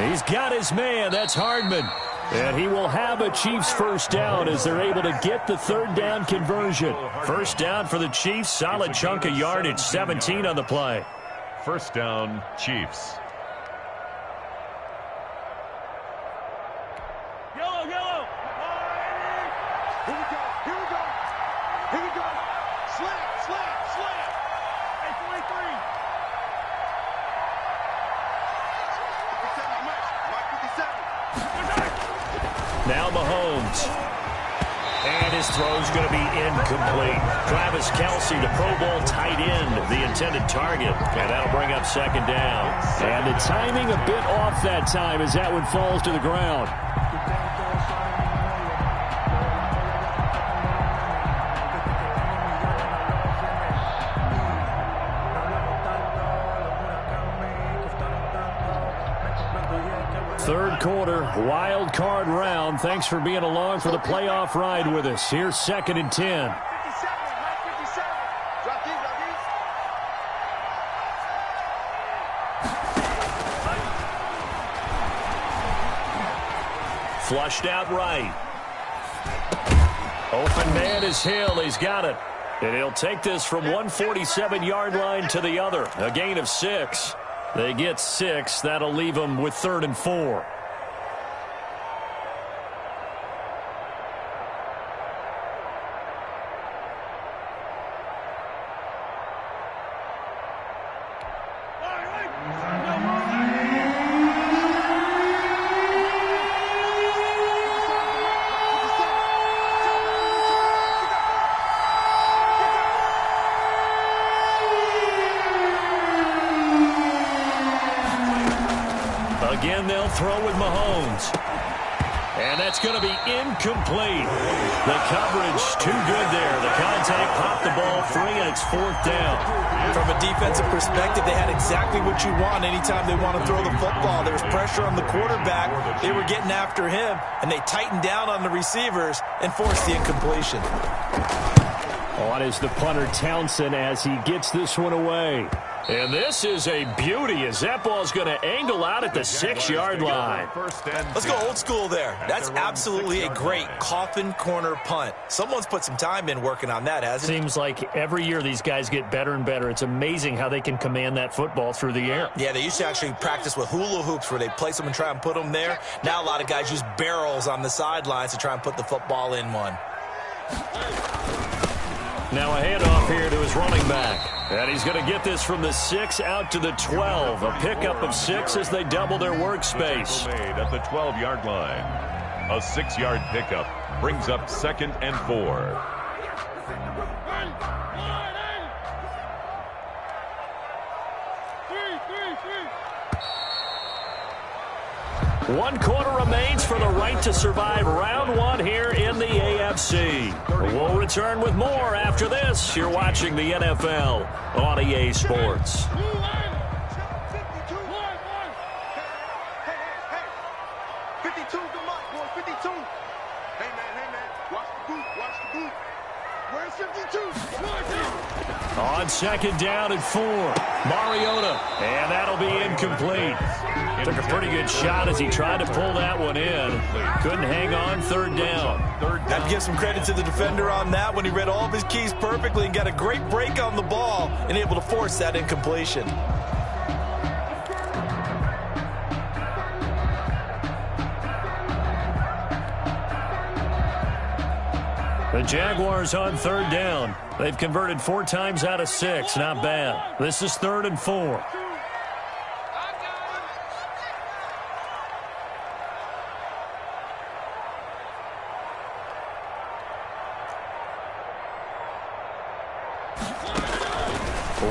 He's got his man. That's Hardman. And he will have a Chiefs 1st down as they're able to get the 3rd down conversion. 1st down for the Chiefs. Solid chunk of yardage. 17 on the play. 1st down, Chiefs. Yellow. Here we go. Slant. Hey, 43. Now Mahomes. And his throw's going to be incomplete. Travis Kelce, the Pro Bowl tight end, the intended target. And that'll bring up 2nd down. And the timing a bit off that time as that one falls to the ground. Third quarter, wild card round. Thanks for being along for the playoff ride with us. Here's 2nd and 10. Flushed out right. Open man is Hill. He's got it. And he'll take this from 147-yard line to the other. A gain of 6. They get 6. That'll leave them with 3rd and 4. Again, they'll throw with Mahomes. And that's going to be incomplete. The coverage too good there. The contact popped the ball free, and it's 4th down. From a defensive perspective, they had exactly what you want anytime they want to throw the football. There was pressure on the quarterback. They were getting after him, and they tightened down on the receivers and forced the incompletion. On is the punter, Townsend, as he gets this one away. And this is a beauty as that ball's going to angle out at the 6-yard line. Let's go old school there. That's absolutely a great coffin corner punt. Someone's put some time in working on that, hasn't it? Seems like every year these guys get better and better. It's amazing how they can command that football through the air. Yeah, they used to actually practice with hula hoops where they place them and try and put them there. Now a lot of guys use barrels on the sidelines to try and put the football in one. Now a handoff here to his running back. And he's going to get this from the 6 out to the 12. A pickup of 6 as they double their workspace. Made at the 12-yard line. A 6-yard pickup brings up 2nd and 4. One quarter remains for the right to survive round 1 here in the AFC. We'll return with more after this. You're watching the NFL on EA Sports. 52. Good luck, boy. 52. Hey, man. Watch the boot. Where's 52? On 2nd down and 4. Mariota. And that'll be incomplete. Took a pretty good shot as he tried to pull that one in. Couldn't hang on. 3rd down. Got to give some credit to the defender on that when he read all of his keys perfectly and got a great break on the ball and able to force that incompletion. The Jaguars on 3rd down. They've converted 4 times out of 6. Not bad. This is 3rd and 4.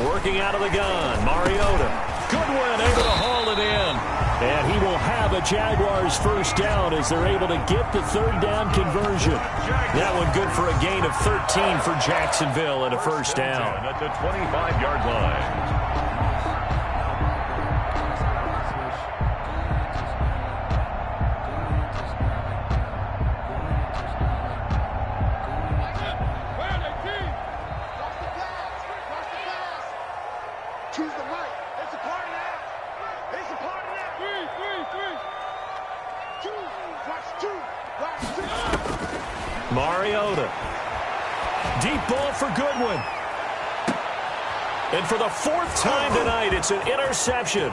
Working out of the gun, Mariota. Goodwin able to haul it in. And he will have a Jaguars 1st down as they're able to get the 3rd down conversion. That one good for a gain of 13 for Jacksonville and a 1st down. At the 25-yard line. Choose the right. It's a party now. Mariota. Deep ball for Goodwin. And for the 4th time tonight, it's an interception.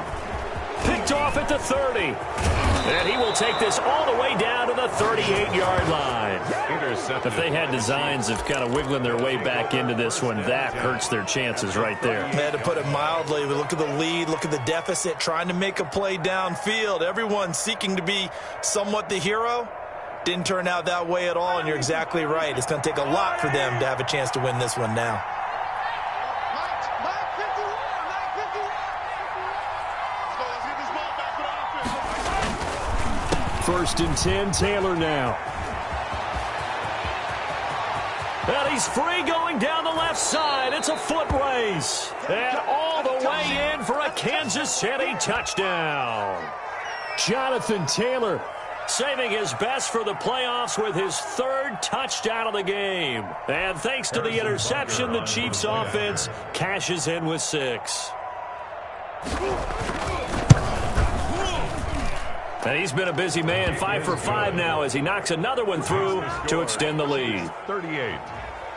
Picked off at the 30. And he will take this all the way down to the 38-yard line. If they had designs of kind of wiggling their way back into this one, that hurts their chances right there. Man, to put it mildly, we look at the lead, look at the deficit, trying to make a play downfield. Everyone seeking to be somewhat the hero. Didn't turn out that way at all, and you're exactly right. It's going to take a lot for them to have a chance to win this one now. First and 10, Taylor now. And he's free going down the left side. It's a foot race. And all the way in for a Kansas City touchdown. Jonathan Taylor saving his best for the playoffs with his 3rd touchdown of the game. And thanks to the interception, the Chiefs offense cashes in with 6. And he's been a busy man, 5 for 5 now as he knocks another one through to extend the lead. 38.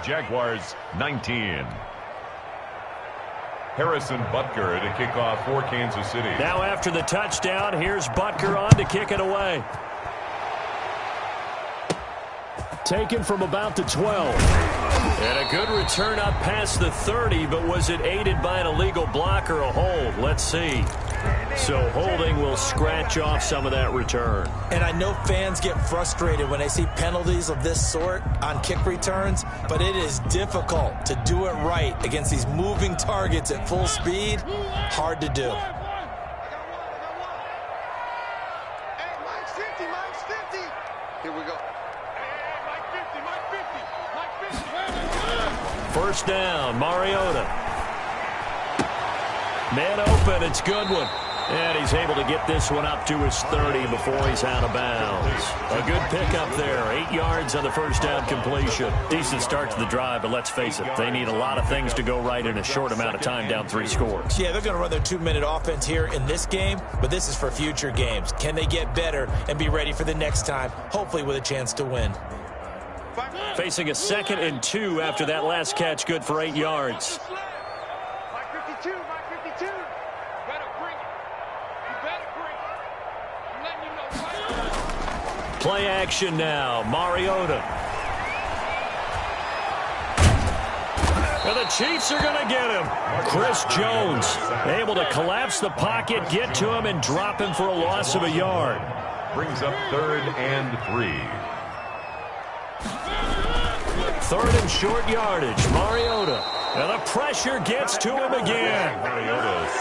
Jaguars 19. Harrison Butker to kick off for Kansas City. Now after the touchdown, here's Butker on to kick it away. Taken from about the 12. And a good return up past the 30, but was it aided by an illegal block or a hold? Let's see. So holding will scratch off some of that return. And I know fans get frustrated when they see penalties of this sort on kick returns, but it is difficult to do it right against these moving targets at full speed. Hard to do. Hey, Mike's 50, Mike's 50. Here we go. Hey, Mike 50, Mike 50, Mike 50. First down, Mariota. Man open, it's Goodwin. And he's able to get this one up to his 30 before he's out of bounds. A good pickup there. 8 yards on the first down completion. Decent start to the drive, but let's face it, they need a lot of things to go right in a short amount of time down 3 scores. Yeah, they're going to run their 2-minute offense here in this game, but this is for future games. Can they get better and be ready for the next time, hopefully with a chance to win? Facing a 2nd and 2 after that last catch, good for 8 yards. Mike 52, Mike 52. Better bring it. You better bring it. I'm letting you know right. Play action now. Mariota. And the Chiefs are going to get him. Chris Jones able to collapse the pocket, get to him, and drop him for a loss of a yard. Brings up 3rd and 3. 3rd and short yardage. Mariota. And the pressure gets to him again.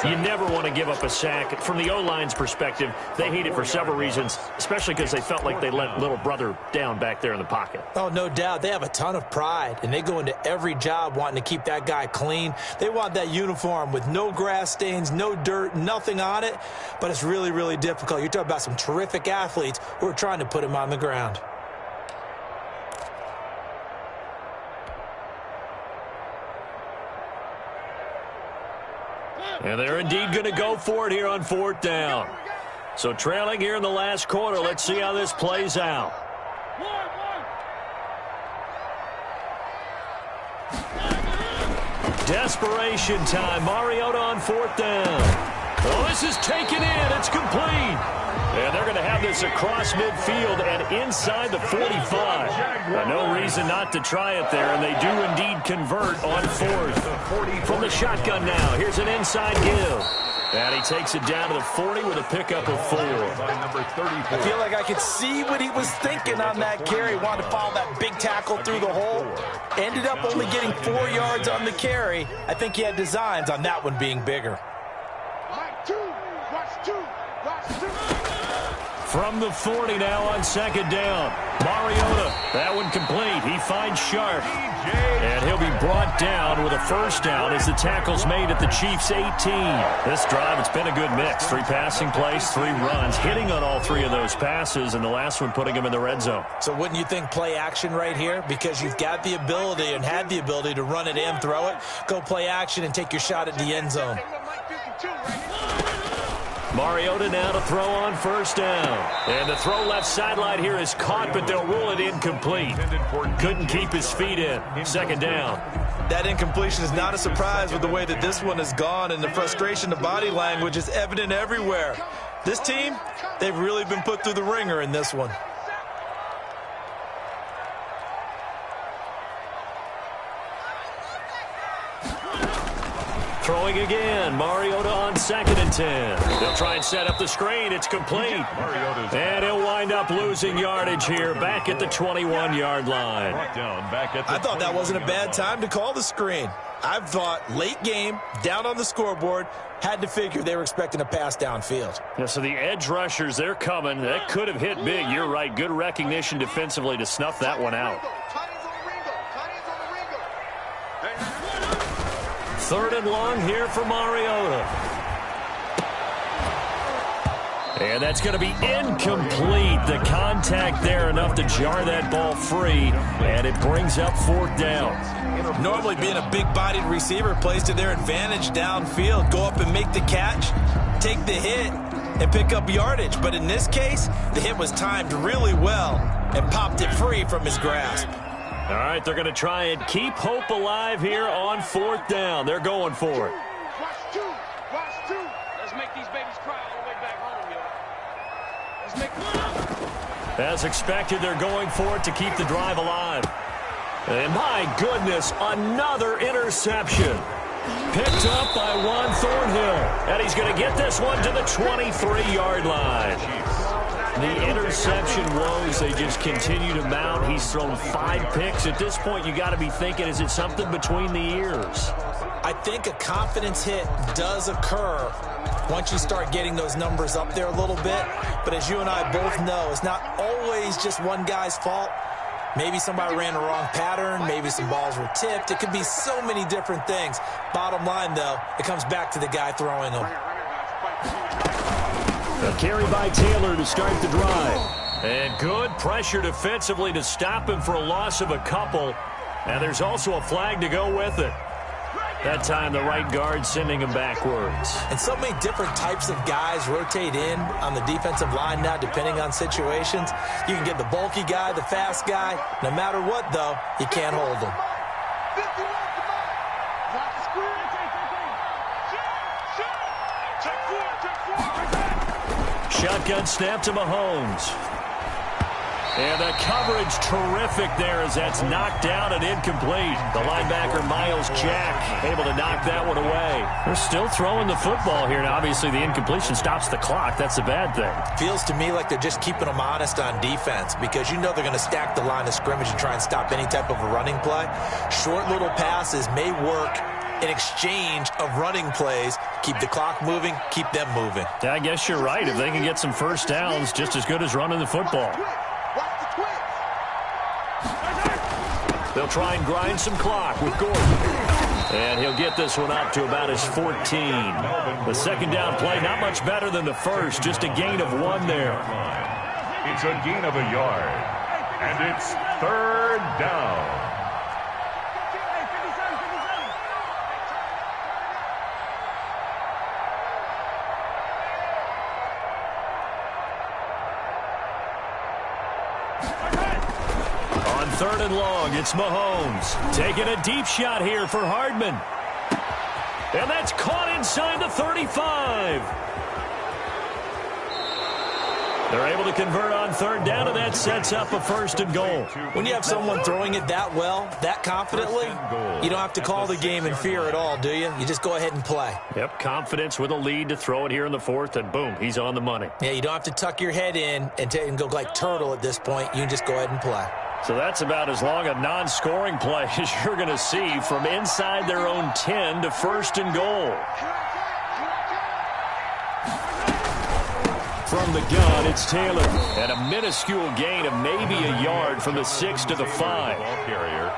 You never want to give up a sack. From the O-line's perspective, they hate it for several reasons, especially because they felt like they let little brother down back there in the pocket. Oh, no doubt. They have a ton of pride, and they go into every job wanting to keep that guy clean. They want that uniform with no grass stains, no dirt, nothing on it, but it's really, really difficult. You're talking about some terrific athletes who are trying to put him on the ground. And they're indeed going to go for it here on 4th down. So trailing here in the last quarter. Let's see how this plays out. Desperation time. Mariota on 4th down. Oh, this is taken in. It's complete. And they're going to have this across midfield and inside the 45. No reason not to try it there, and they do indeed convert on 4th. From the shotgun now, here's an inside give. And he takes it down to the 40 with a pickup of 4. I feel like I could see what he was thinking on that carry. Wanted to follow that big tackle through the hole. Ended up only getting 4 yards on the carry. I think he had designs on that one being bigger. Mike 2, watch 2, watch 2. From the 40 now on 2nd down. Mariota, that one complete. He finds Sharp. And he'll be brought down with a first down as the tackle's made at the Chiefs' 18. This drive, it's been a good mix. 3 passing plays, 3 runs, hitting on all 3 of those passes, and the last one putting him in the red zone. So wouldn't you think play action right here? Because you've got the ability and had the ability to run it in, throw it, go play action, and take your shot at the end zone. Mariota now to throw on first down. And the throw left sideline here is caught, but they'll rule it incomplete. Couldn't keep his feet in. 2nd down. That incompletion is not a surprise with the way that this one has gone, and the frustration, the body language is evident everywhere. This team, they've really been put through the ringer in this one. Throwing again. Mariota on 2nd and 10. They'll try and set up the screen. It's complete. And he'll wind up losing yardage here back at the 21-yard line. I thought that wasn't a bad time to call the screen. I thought late game, down on the scoreboard, had to figure they were expecting a pass downfield. Yeah, so the edge rushers, they're coming. That could have hit big. You're right. Good recognition defensively to snuff that one out. 3rd and long here for Mariota. And that's going to be incomplete. The contact there enough to jar that ball free. And it brings up 4th down. Normally being a big-bodied receiver plays to their advantage downfield. Go up and make the catch, take the hit, and pick up yardage. But in this case, the hit was timed really well and popped it free from his grasp. All right, they're going to try and keep hope alive here on 4th down. They're going for it. Watch two. Watch two. Let's make these babies cry all the way back home, yo. Let's make one. As expected, they're going for it to keep the drive alive. And my goodness, another interception. Picked up by Juan Thornhill. And he's going to get this one to the 23-yard line. The interception woes, they just continue to mount. He's thrown 5 picks. At this point, you got to be thinking, is it something between the ears? I think a confidence hit does occur once you start getting those numbers up there a little bit. But as you and I both know, it's not always just one guy's fault. Maybe somebody ran the wrong pattern. Maybe some balls were tipped. It could be so many different things. Bottom line, though, it comes back to the guy throwing them. A carry by Taylor to start the drive. And good pressure defensively to stop him for a loss of a couple. And there's also a flag to go with it. That time the right guard sending him backwards. And so many different types of guys rotate in on the defensive line now, depending on situations. You can get the bulky guy, the fast guy. No matter what, though, you can't hold them. 51, come on. Watch the screen. Shotgun snap to Mahomes. And the coverage terrific there as that's knocked down and incomplete. The linebacker, Miles Jack, able to knock that one away. They're still throwing the football here. Now, obviously, the incompletion stops the clock. That's the bad thing. Feels to me like they're just keeping them honest on defense because you know they're going to stack the line of scrimmage and try and stop any type of a running play. Short little passes may work in exchange of running plays. Keep the clock moving, keep them moving. Yeah, I guess you're right. If they can get some first downs, just as good as running the football. They'll try and grind some clock with Gordon. And he'll get this one up to about his 14. The second down play, not much better than the first, just a gain of 1 there. It's a gain of a yard. And it's 3rd down. On 3rd and long, it's Mahomes. Taking a deep shot here for Hardman. And that's caught inside the 35. They're able to convert on 3rd down, and that sets up a 1st and goal. When you have someone throwing it that well, that confidently, you don't have to call the game in fear at all, do you? You just go ahead and play. Yep, confidence with a lead to throw it here in the 4th, and boom, he's on the money. Yeah, you don't have to tuck your head in and go like turtle at this point. You can just go ahead and play. So that's about as long a non-scoring play as you're going to see from inside their own 10 to 1st and goal. From the gun, it's Taylor. And a minuscule gain of maybe a yard from the 6 to the 5.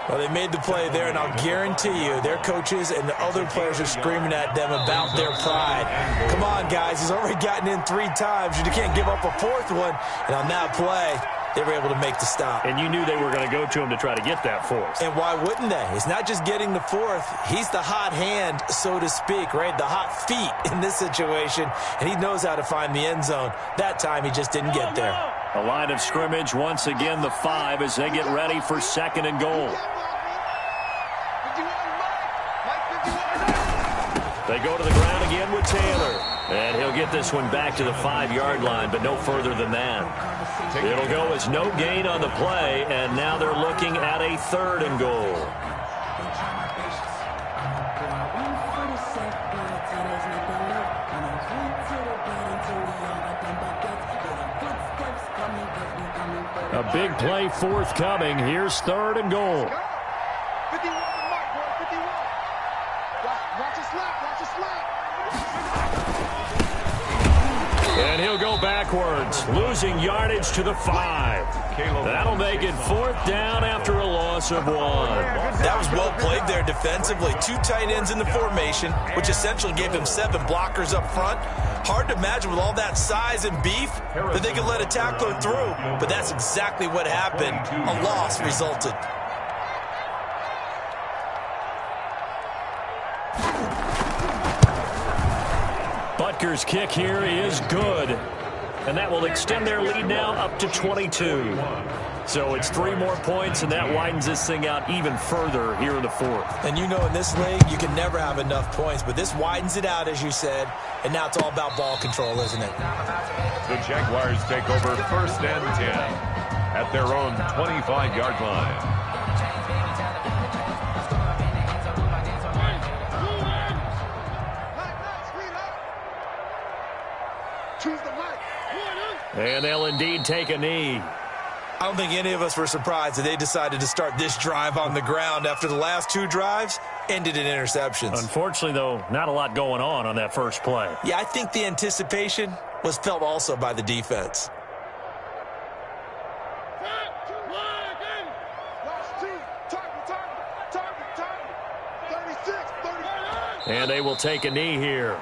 Well, they made the play there, and I'll guarantee you their coaches and the other players are screaming at them about their pride. Come on, guys. He's already gotten in 3 times. You can't give up a 4th one. And on that play, they were able to make the stop. And you knew they were going to go to him to try to get that 4th. And why wouldn't they? It's not just getting the 4th. He's the hot hand, so to speak, right? The hot feet in this situation. And he knows how to find the end zone. That time, he just didn't get there. A line of scrimmage, once again, the 5 as they get ready for 2nd and goal. They go to the ground again with Taylor. And he'll get this one back to the 5-yard line, but no further than that. It'll go as no gain on the play, and now they're looking at a 3rd and goal. A big play forthcoming. Here's 3rd and goal. 51 to mark, boy, 51. Watch it slap, watch it slap. And he'll go backwards, losing yardage to the 5. That'll make it 4th down after a loss of 1. That was well played there defensively. 2 tight ends in the formation, which essentially gave him 7 blockers up front. Hard to imagine with all that size and beef that they could let a tackler through. But that's exactly what happened. A loss resulted. Butker's kick here is good. And that will extend their lead now up to 22. So it's 3 more points, and that widens this thing out even further here in the 4th. And you know, in this league, you can never have enough points, but this widens it out, as you said, and now it's all about ball control, isn't it? The Jaguars take over 1st and 10 at their own 25-yard line. And they'll indeed take a knee. I don't think any of us were surprised that they decided to start this drive on the ground after the last 2 drives ended in interceptions. Unfortunately, though, not a lot going on that first play. Yeah, I think the anticipation was felt also by the defense. And they will take a knee here.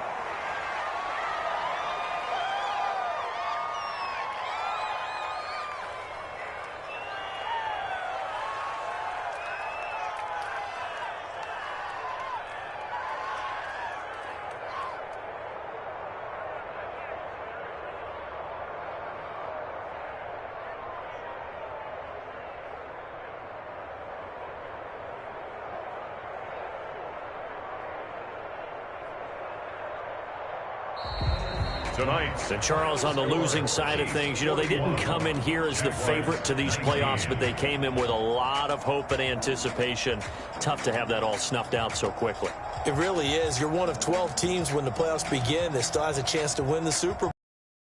Tonight, And Charles, on the losing side of things, you know, they didn't come in here as the favorite to these playoffs, but they came in with a lot of hope and anticipation. Tough to have that all snuffed out so quickly. It really is. You're one of 12 teams when the playoffs begin that still has a chance to win the Super Bowl.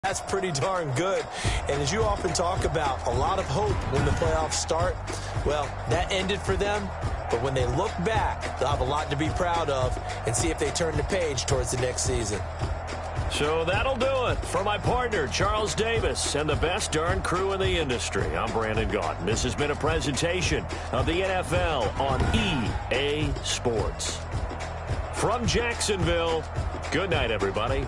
That's pretty darn good. And as you often talk about, a lot of hope when the playoffs start. Well, that ended for them. But when they look back, they'll have a lot to be proud of and see if they turn the page towards the next season. So that'll do it for my partner, Charles Davis, and the best darn crew in the industry. I'm Brandon Gaudin. This has been a presentation of the NFL on EA Sports. From Jacksonville, good night, everybody.